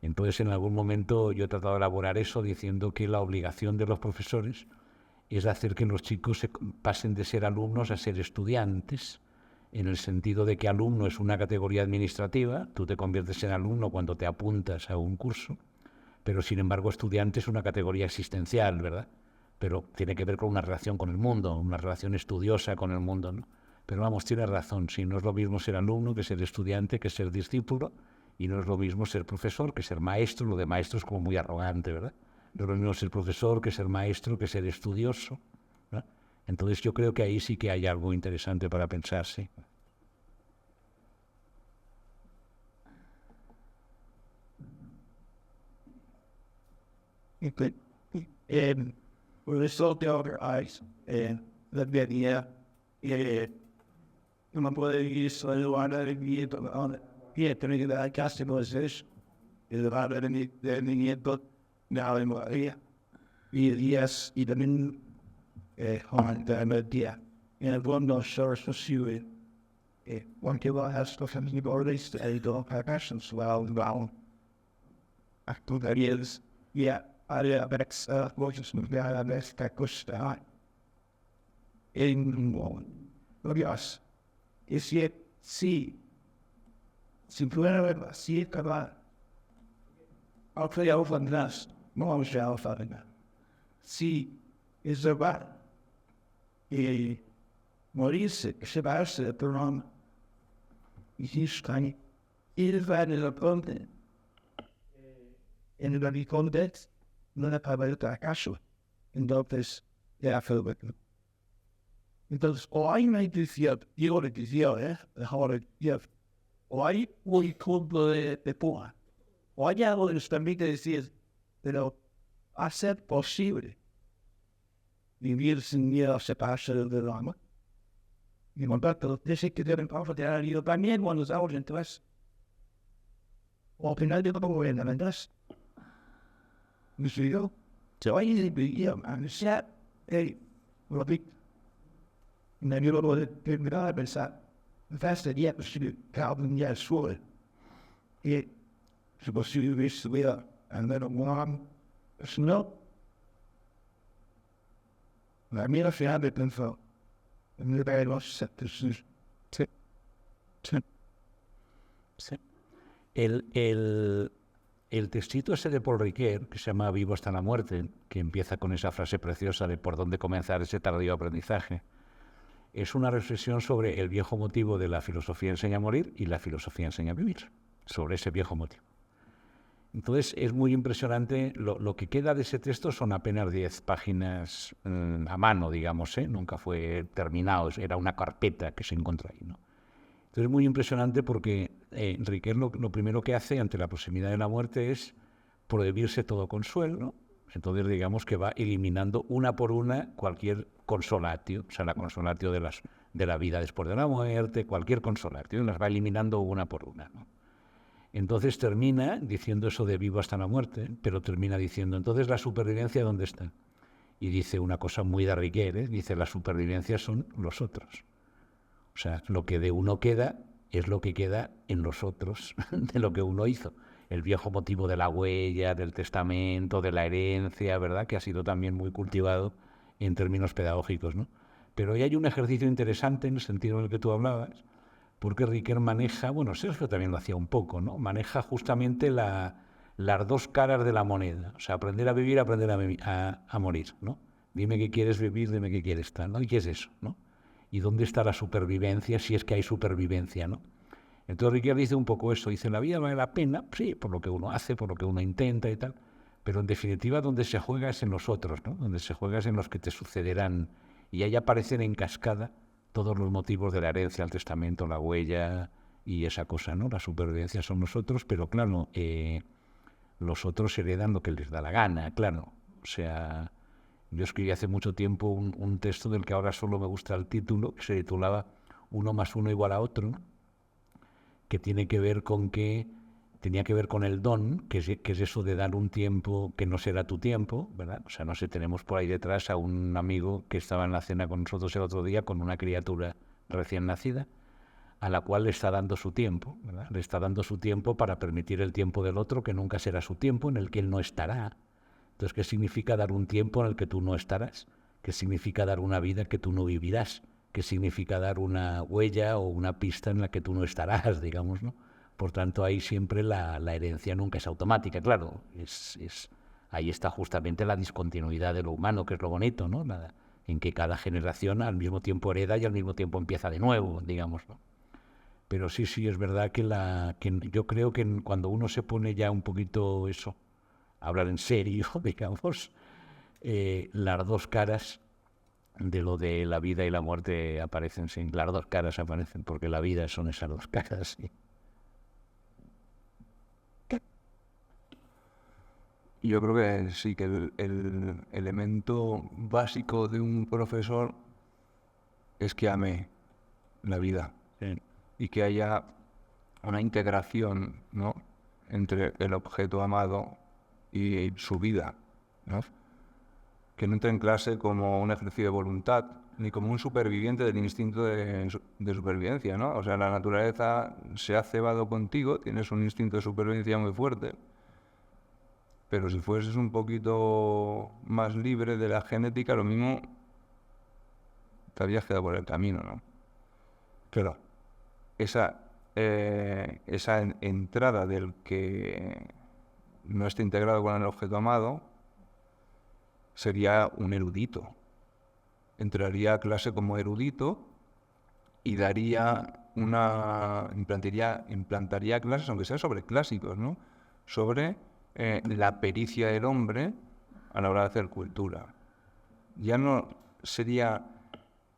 Entonces en algún momento yo he tratado de elaborar eso diciendo que la obligación de los profesores es hacer que los chicos pasen de ser alumnos a ser estudiantes, en el sentido de que alumno es una categoría administrativa, tú te conviertes en alumno cuando te apuntas a un curso, pero sin embargo estudiante es una categoría existencial, ¿verdad? Pero tiene que ver con una relación con el mundo, una relación estudiosa con el mundo, ¿no? Pero vamos, tiene razón, sí, no es lo mismo ser alumno que ser estudiante, que ser discípulo, y no es lo mismo ser profesor que ser maestro. Lo de maestro es como muy arrogante, ¿verdad? No es lo mismo ser profesor que ser maestro, que ser estudioso, ¿verdad? Entonces yo creo que ahí sí que hay algo interesante para pensar, sí. Por eso te organizas la vida no puede ir solo a la vida y tener la casa de eso el barrio de nieto de la María y también Juan de María en el fondo social porque va a estar familiar de todo passions well actualidades ya área de cosas de la esta cosa en Dios es sí si pudiera ver así acabar al crear fantas no vamos a hacer sí es verdad y morirse llevarse de programa y está il va en el punto en el contexto no le puede dar caso entonces ya fue entonces hoy me decía yo le decía ahora ya hoy voy culto de poa hoy algo de también te decías pero hacer posible vivir sin miedo a separarse del alma y contacto desde que deben profundizar y también cuando estamos entonces al final de todo en la ventas me sigo se va a ir y sea lo vi en el libro de terminar de pensar fast ya pues Calvin ya suele y se posible ver su vida and then one no la mira final de pensar en el de los sectores Sí. El textito ese de Paul Ricoeur, que se llama Vivo hasta la muerte, que empieza con esa frase preciosa de por dónde comenzar ese tardío aprendizaje, es una reflexión sobre el viejo motivo de la filosofía enseña a morir y la filosofía enseña a vivir, sobre ese viejo motivo. Entonces es muy impresionante, lo que queda de ese texto son apenas 10 páginas a mano, digamos, nunca fue terminado, era una carpeta que se encontró ahí, ¿no? Entonces es muy impresionante porque Ricoeur lo primero que hace ante la proximidad de la muerte es prohibirse todo consuelo, ¿no? Entonces digamos que va eliminando una por una cualquier consolatio, o sea, la consolatio de la vida después de la muerte, cualquier consolatio, las va eliminando una por una, ¿no? Entonces termina diciendo eso de vivo hasta la muerte, pero termina diciendo, entonces la supervivencia ¿dónde está? Y dice una cosa muy de Ricoeur, dice la supervivencia son los otros. O sea, lo que de uno queda es lo que queda en los otros de lo que uno hizo. El viejo motivo de la huella, del testamento, de la herencia, ¿verdad? Que ha sido también muy cultivado en términos pedagógicos, ¿no? Pero ahí hay un ejercicio interesante en el sentido en el que tú hablabas, porque Ricoeur maneja, bueno, Sergio también lo hacía un poco, ¿no? Maneja justamente las dos caras de la moneda. O sea, aprender a vivir, aprender a morir, ¿no? Dime qué quieres vivir, dime qué quieres estar, ¿no? ¿Y qué es eso, no? ¿Y dónde está la supervivencia, si es que hay supervivencia, no? Entonces Ricoeur dice un poco eso, dice, la vida vale la pena, sí, por lo que uno hace, por lo que uno intenta y tal, pero en definitiva donde se juega es en los otros, ¿no? Donde se juega es en los que te sucederán, y ahí aparecen en cascada todos los motivos de la herencia, el testamento, la huella y esa cosa, ¿no? La supervivencia son los otros, pero claro, los otros heredan lo que les da la gana, claro. O sea, yo escribí hace mucho tiempo un texto del que ahora solo me gusta el título, que se titulaba 1 más 1 igual a otro, que tiene que ver con que tenía que ver con el don, que es eso de dar un tiempo que no será tu tiempo, ¿verdad? O sea, no sé, tenemos por ahí detrás a un amigo que estaba en la cena con nosotros el otro día con una criatura recién nacida, a la cual le está dando su tiempo, ¿verdad? Le está dando su tiempo para permitir el tiempo del otro, que nunca será su tiempo, en el que él no estará. Entonces, ¿qué significa dar un tiempo en el que tú no estarás? ¿Qué significa dar una vida que tú no vivirás? ¿Qué significa dar una huella o una pista en la que tú no estarás, digamos, ¿no? Por tanto, ahí siempre la herencia nunca es automática, claro. Ahí está justamente la discontinuidad de lo humano, que es lo bonito, ¿no? En que cada generación al mismo tiempo hereda y al mismo tiempo empieza de nuevo, digamos, ¿no? Pero sí, es verdad que yo creo que cuando uno se pone ya un poquito a hablar en serio, digamos, las dos caras de lo de la vida y la muerte aparecen, sí, las dos caras aparecen, porque la vida son esas dos caras, sí. Yo creo que sí, que el elemento básico de un profesor es que ame la vida, Sí. y que haya una integración, ¿no?, entre el objeto amado y su vida, ¿no? Que no entre en clase como un ejercicio de voluntad, ni como un superviviente del instinto de supervivencia, ¿no? O sea, la naturaleza se ha cebado contigo, tienes un instinto de supervivencia muy fuerte, pero si fueses un poquito más libre de la genética, lo mismo te habías quedado por el camino, ¿no? Claro, esa entrada del que no esté integrado con el objeto amado sería un erudito. Entraría a clase como erudito y implantaría clases, aunque sea sobre clásicos, ¿no?, sobre la pericia del hombre a la hora de hacer cultura. Ya no sería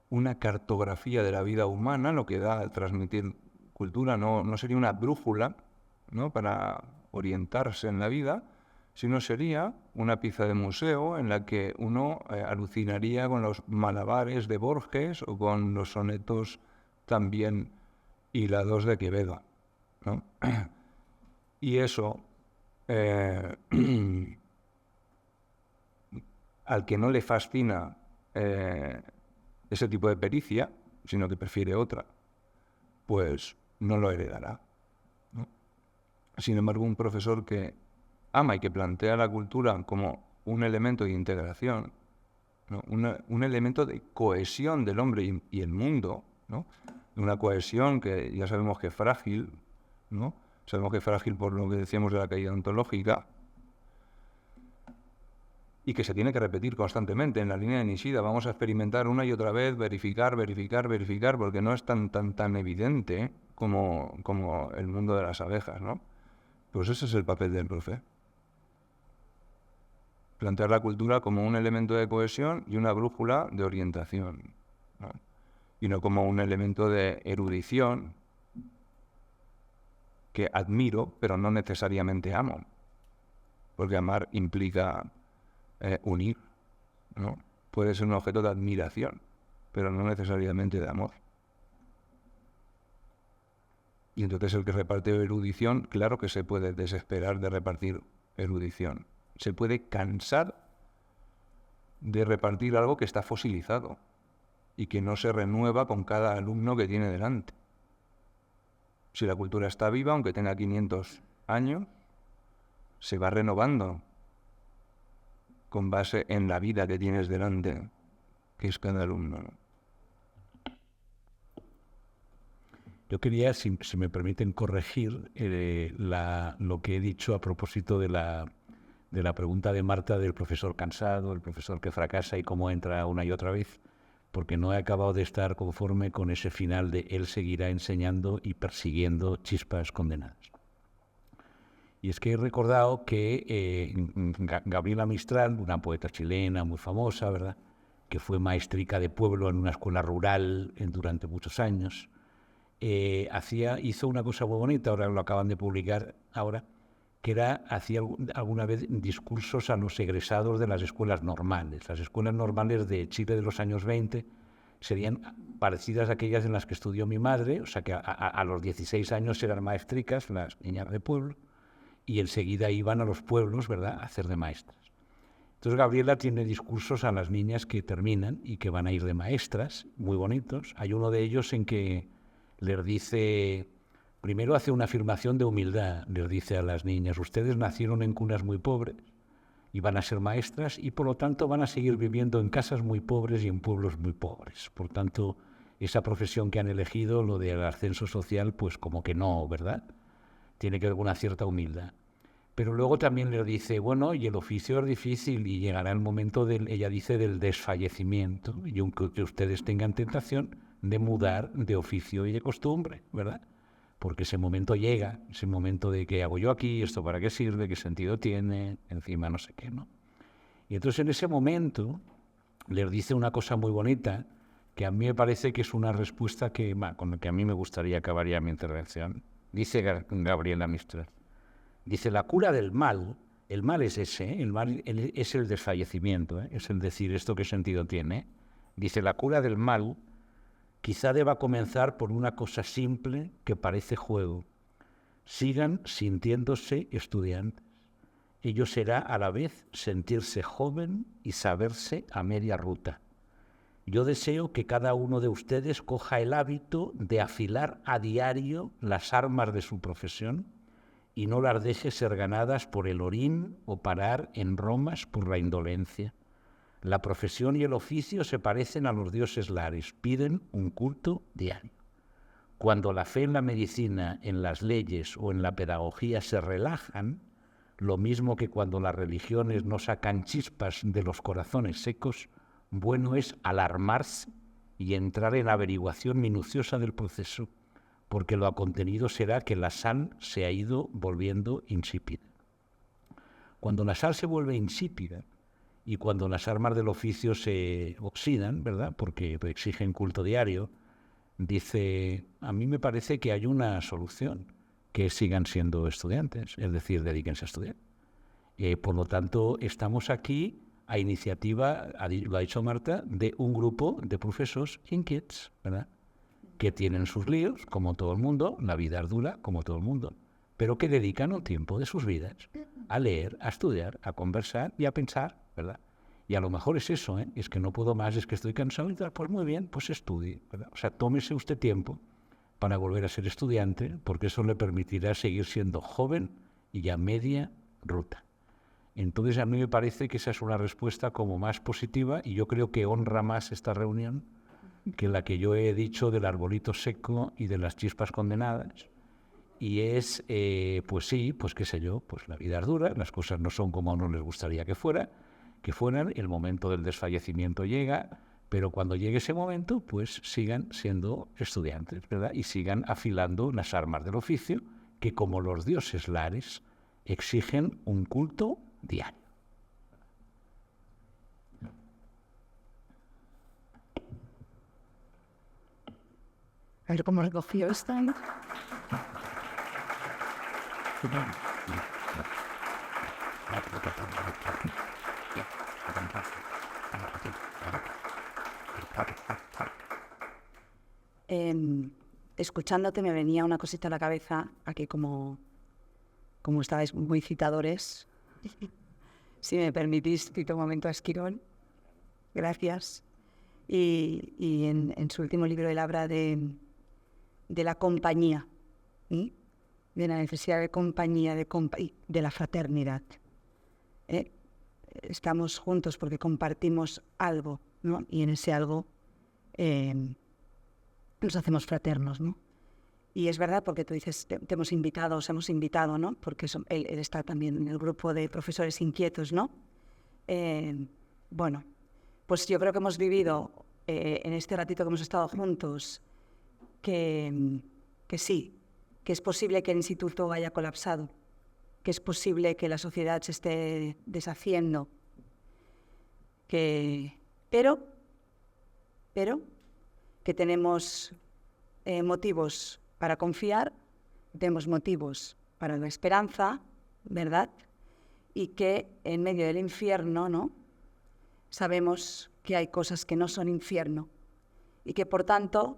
una cartografía de la vida humana lo que da a transmitir cultura, no sería una brújula, ¿no?, para orientarse en la vida, sino sería una pieza de museo en la que uno alucinaría con los malabares de Borges o con los sonetos también hilados de Quevedo, ¿no? Y eso, al que no le fascina ese tipo de pericia, sino que prefiere otra, pues no lo heredará, ¿no? Sin embargo, un profesor que ama y que plantea la cultura como un elemento de integración, ¿no?, un elemento de cohesión del hombre y el mundo, ¿no?, una cohesión que ya sabemos que es frágil, ¿no? Sabemos que es frágil por lo que decíamos de la caída ontológica, y que se tiene que repetir constantemente en la línea de Nishida. Vamos a experimentar una y otra vez, verificar, porque no es tan evidente como el mundo de las abejas, ¿no? Pues ese es el papel del profe. Plantear la cultura como un elemento de cohesión y una brújula de orientación, ¿no?, y no como un elemento de erudición que admiro, pero no necesariamente amo, porque amar implica unir, ¿no? Puede ser un objeto de admiración, pero no necesariamente de amor. Y entonces el que reparte erudición, claro que se puede desesperar de repartir erudición. Se puede cansar de repartir algo que está fosilizado y que no se renueva con cada alumno que tiene delante. Si la cultura está viva, aunque tenga 500 años, se va renovando con base en la vida que tienes delante, que es cada alumno, ¿no? Yo quería, si me permiten, corregir lo que he dicho a propósito de la pregunta de Marta del profesor cansado, el profesor que fracasa y cómo entra una y otra vez, porque no he acabado de estar conforme con ese final de él seguirá enseñando y persiguiendo chispas condenadas. Y es que he recordado que Gabriela Mistral, una poeta chilena muy famosa, ¿verdad?, que fue maestrica de pueblo en una escuela rural durante muchos años, hizo una cosa muy bonita, ahora lo acaban de publicar ahora, que hacía alguna vez discursos a los egresados de las escuelas normales. Las escuelas normales de Chile de los años 20 serían parecidas a aquellas en las que estudió mi madre, o sea que a los 16 años eran maestricas, las niñas de pueblo, y enseguida iban a los pueblos, ¿verdad?, a hacer de maestras. Entonces Gabriela tiene discursos a las niñas que terminan y que van a ir de maestras, muy bonitos. Hay uno de ellos en que les dice, primero hace una afirmación de humildad, les dice a las niñas, ustedes nacieron en cunas muy pobres y van a ser maestras y por lo tanto van a seguir viviendo en casas muy pobres y en pueblos muy pobres. Por tanto, esa profesión que han elegido, lo del ascenso social, pues como que no, ¿verdad? Tiene que haber una cierta humildad. Pero luego también le dice, bueno, y el oficio es difícil y llegará el momento ella dice, del desfallecimiento, y aunque que ustedes tengan tentación de mudar de oficio y de costumbre, ¿verdad? Porque ese momento llega, ese momento de qué hago yo aquí, esto para qué sirve, qué sentido tiene, encima no sé qué, ¿no? Y entonces en ese momento les dice una cosa muy bonita, que a mí me parece que es una respuesta con la que a mí me gustaría acabar ya mi intervención. Dice Gabriela Mistral. Dice, la cura del mal, el mal es ese, el mal es el desfallecimiento, es el decir esto qué sentido tiene. Dice, la cura del mal quizá deba comenzar por una cosa simple que parece juego. Sigan sintiéndose estudiantes. Ello será a la vez sentirse joven y saberse a media ruta. Yo deseo que cada uno de ustedes coja el hábito de afilar a diario las armas de su profesión y no las deje ser ganadas por el orín o parar en bromas por la indolencia. La profesión y el oficio se parecen a los dioses lares, piden un culto diario. Cuando la fe en la medicina, en las leyes o en la pedagogía se relajan, lo mismo que cuando las religiones no sacan chispas de los corazones secos, bueno es alarmarse y entrar en la averiguación minuciosa del proceso, porque lo acontenido será que la sal se ha ido volviendo insípida. Cuando la sal se vuelve insípida y cuando las armas del oficio se oxidan, ¿verdad?, porque exigen culto diario, dice, a mí me parece que hay una solución, que sigan siendo estudiantes, es decir, dedíquense a estudiar. Por lo tanto, estamos aquí a iniciativa, lo ha dicho Marta, de un grupo de profesores inquietos, ¿verdad?, que tienen sus líos, como todo el mundo, la vida es dura, como todo el mundo, pero que dedican un tiempo de sus vidas a leer, a estudiar, a conversar y a pensar, ¿verdad? Y a lo mejor es eso, es que no puedo más, es que estoy cansado y tal, pues muy bien, pues estudie, ¿verdad? O sea, tómese usted tiempo para volver a ser estudiante, porque eso le permitirá seguir siendo joven y a media ruta. Entonces a mí me parece que esa es una respuesta como más positiva y yo creo que honra más esta reunión que la que yo he dicho del arbolito seco y de las chispas condenadas. Y es, pues sí, pues qué sé yo, pues la vida es dura, las cosas no son como a uno les gustaría que fueran, el momento del desfallecimiento llega, pero cuando llegue ese momento, pues sigan siendo estudiantes, ¿verdad? Y sigan afilando las armas del oficio, que como los dioses lares, exigen un culto diario. A ver cómo recogió esta. Escuchándote me venía una cosita a la cabeza, aquí como estabais muy citadores, si me permitís, cito un momento a Esquirol, gracias, y en su último libro él habla de la compañía, ¿sí?, de la necesidad de compañía, de la fraternidad. Estamos juntos porque compartimos algo, ¿no? Y en ese algo nos hacemos fraternos, ¿no? Y es verdad, porque tú dices, te hemos invitado, os hemos invitado, ¿no? Porque él está también en el grupo de profesores inquietos, ¿no? Bueno, pues yo creo que hemos vivido en este ratito que hemos estado juntos que sí, que es posible que el instituto haya colapsado, que es posible que la sociedad se esté deshaciendo, pero que tenemos motivos para confiar, tenemos motivos para la esperanza, ¿verdad? Y que en medio del infierno, ¿no?, sabemos que hay cosas que no son infierno y que, por tanto,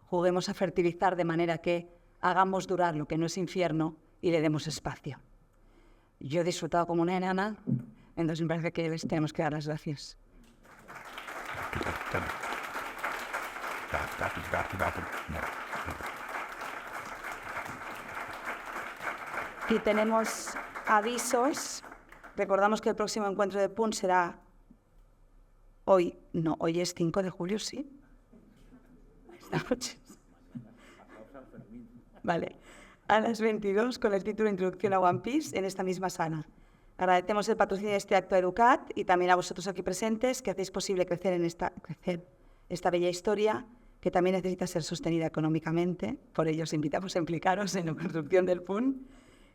juguemos a fertilizar de manera que hagamos durar lo que no es infierno y le demos espacio. Yo he disfrutado como una enana, entonces me parece que les tenemos que dar las gracias. Y tenemos avisos recordamos que el próximo encuentro de PUN será hoy es 5 de julio, sí. Esta noche. Vale, a las 22 con el título Introducción a One Piece en esta misma sala. Agradecemos el patrocinio de este acto a Educat y también a vosotros aquí presentes que hacéis posible crecer esta bella historia que también necesita ser sostenida económicamente. Por ello os invitamos a implicaros en la construcción del PUN.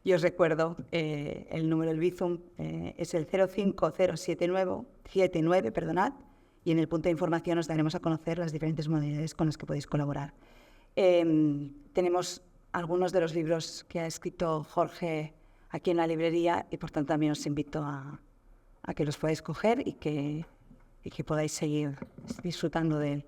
Y os recuerdo, el número del Bizum es el 05079, y en el punto de información os daremos a conocer las diferentes modalidades con las que podéis colaborar. Tenemos algunos de los libros que ha escrito Jorge aquí en la librería y por tanto también os invito a que los podáis coger y que podáis seguir disfrutando de él.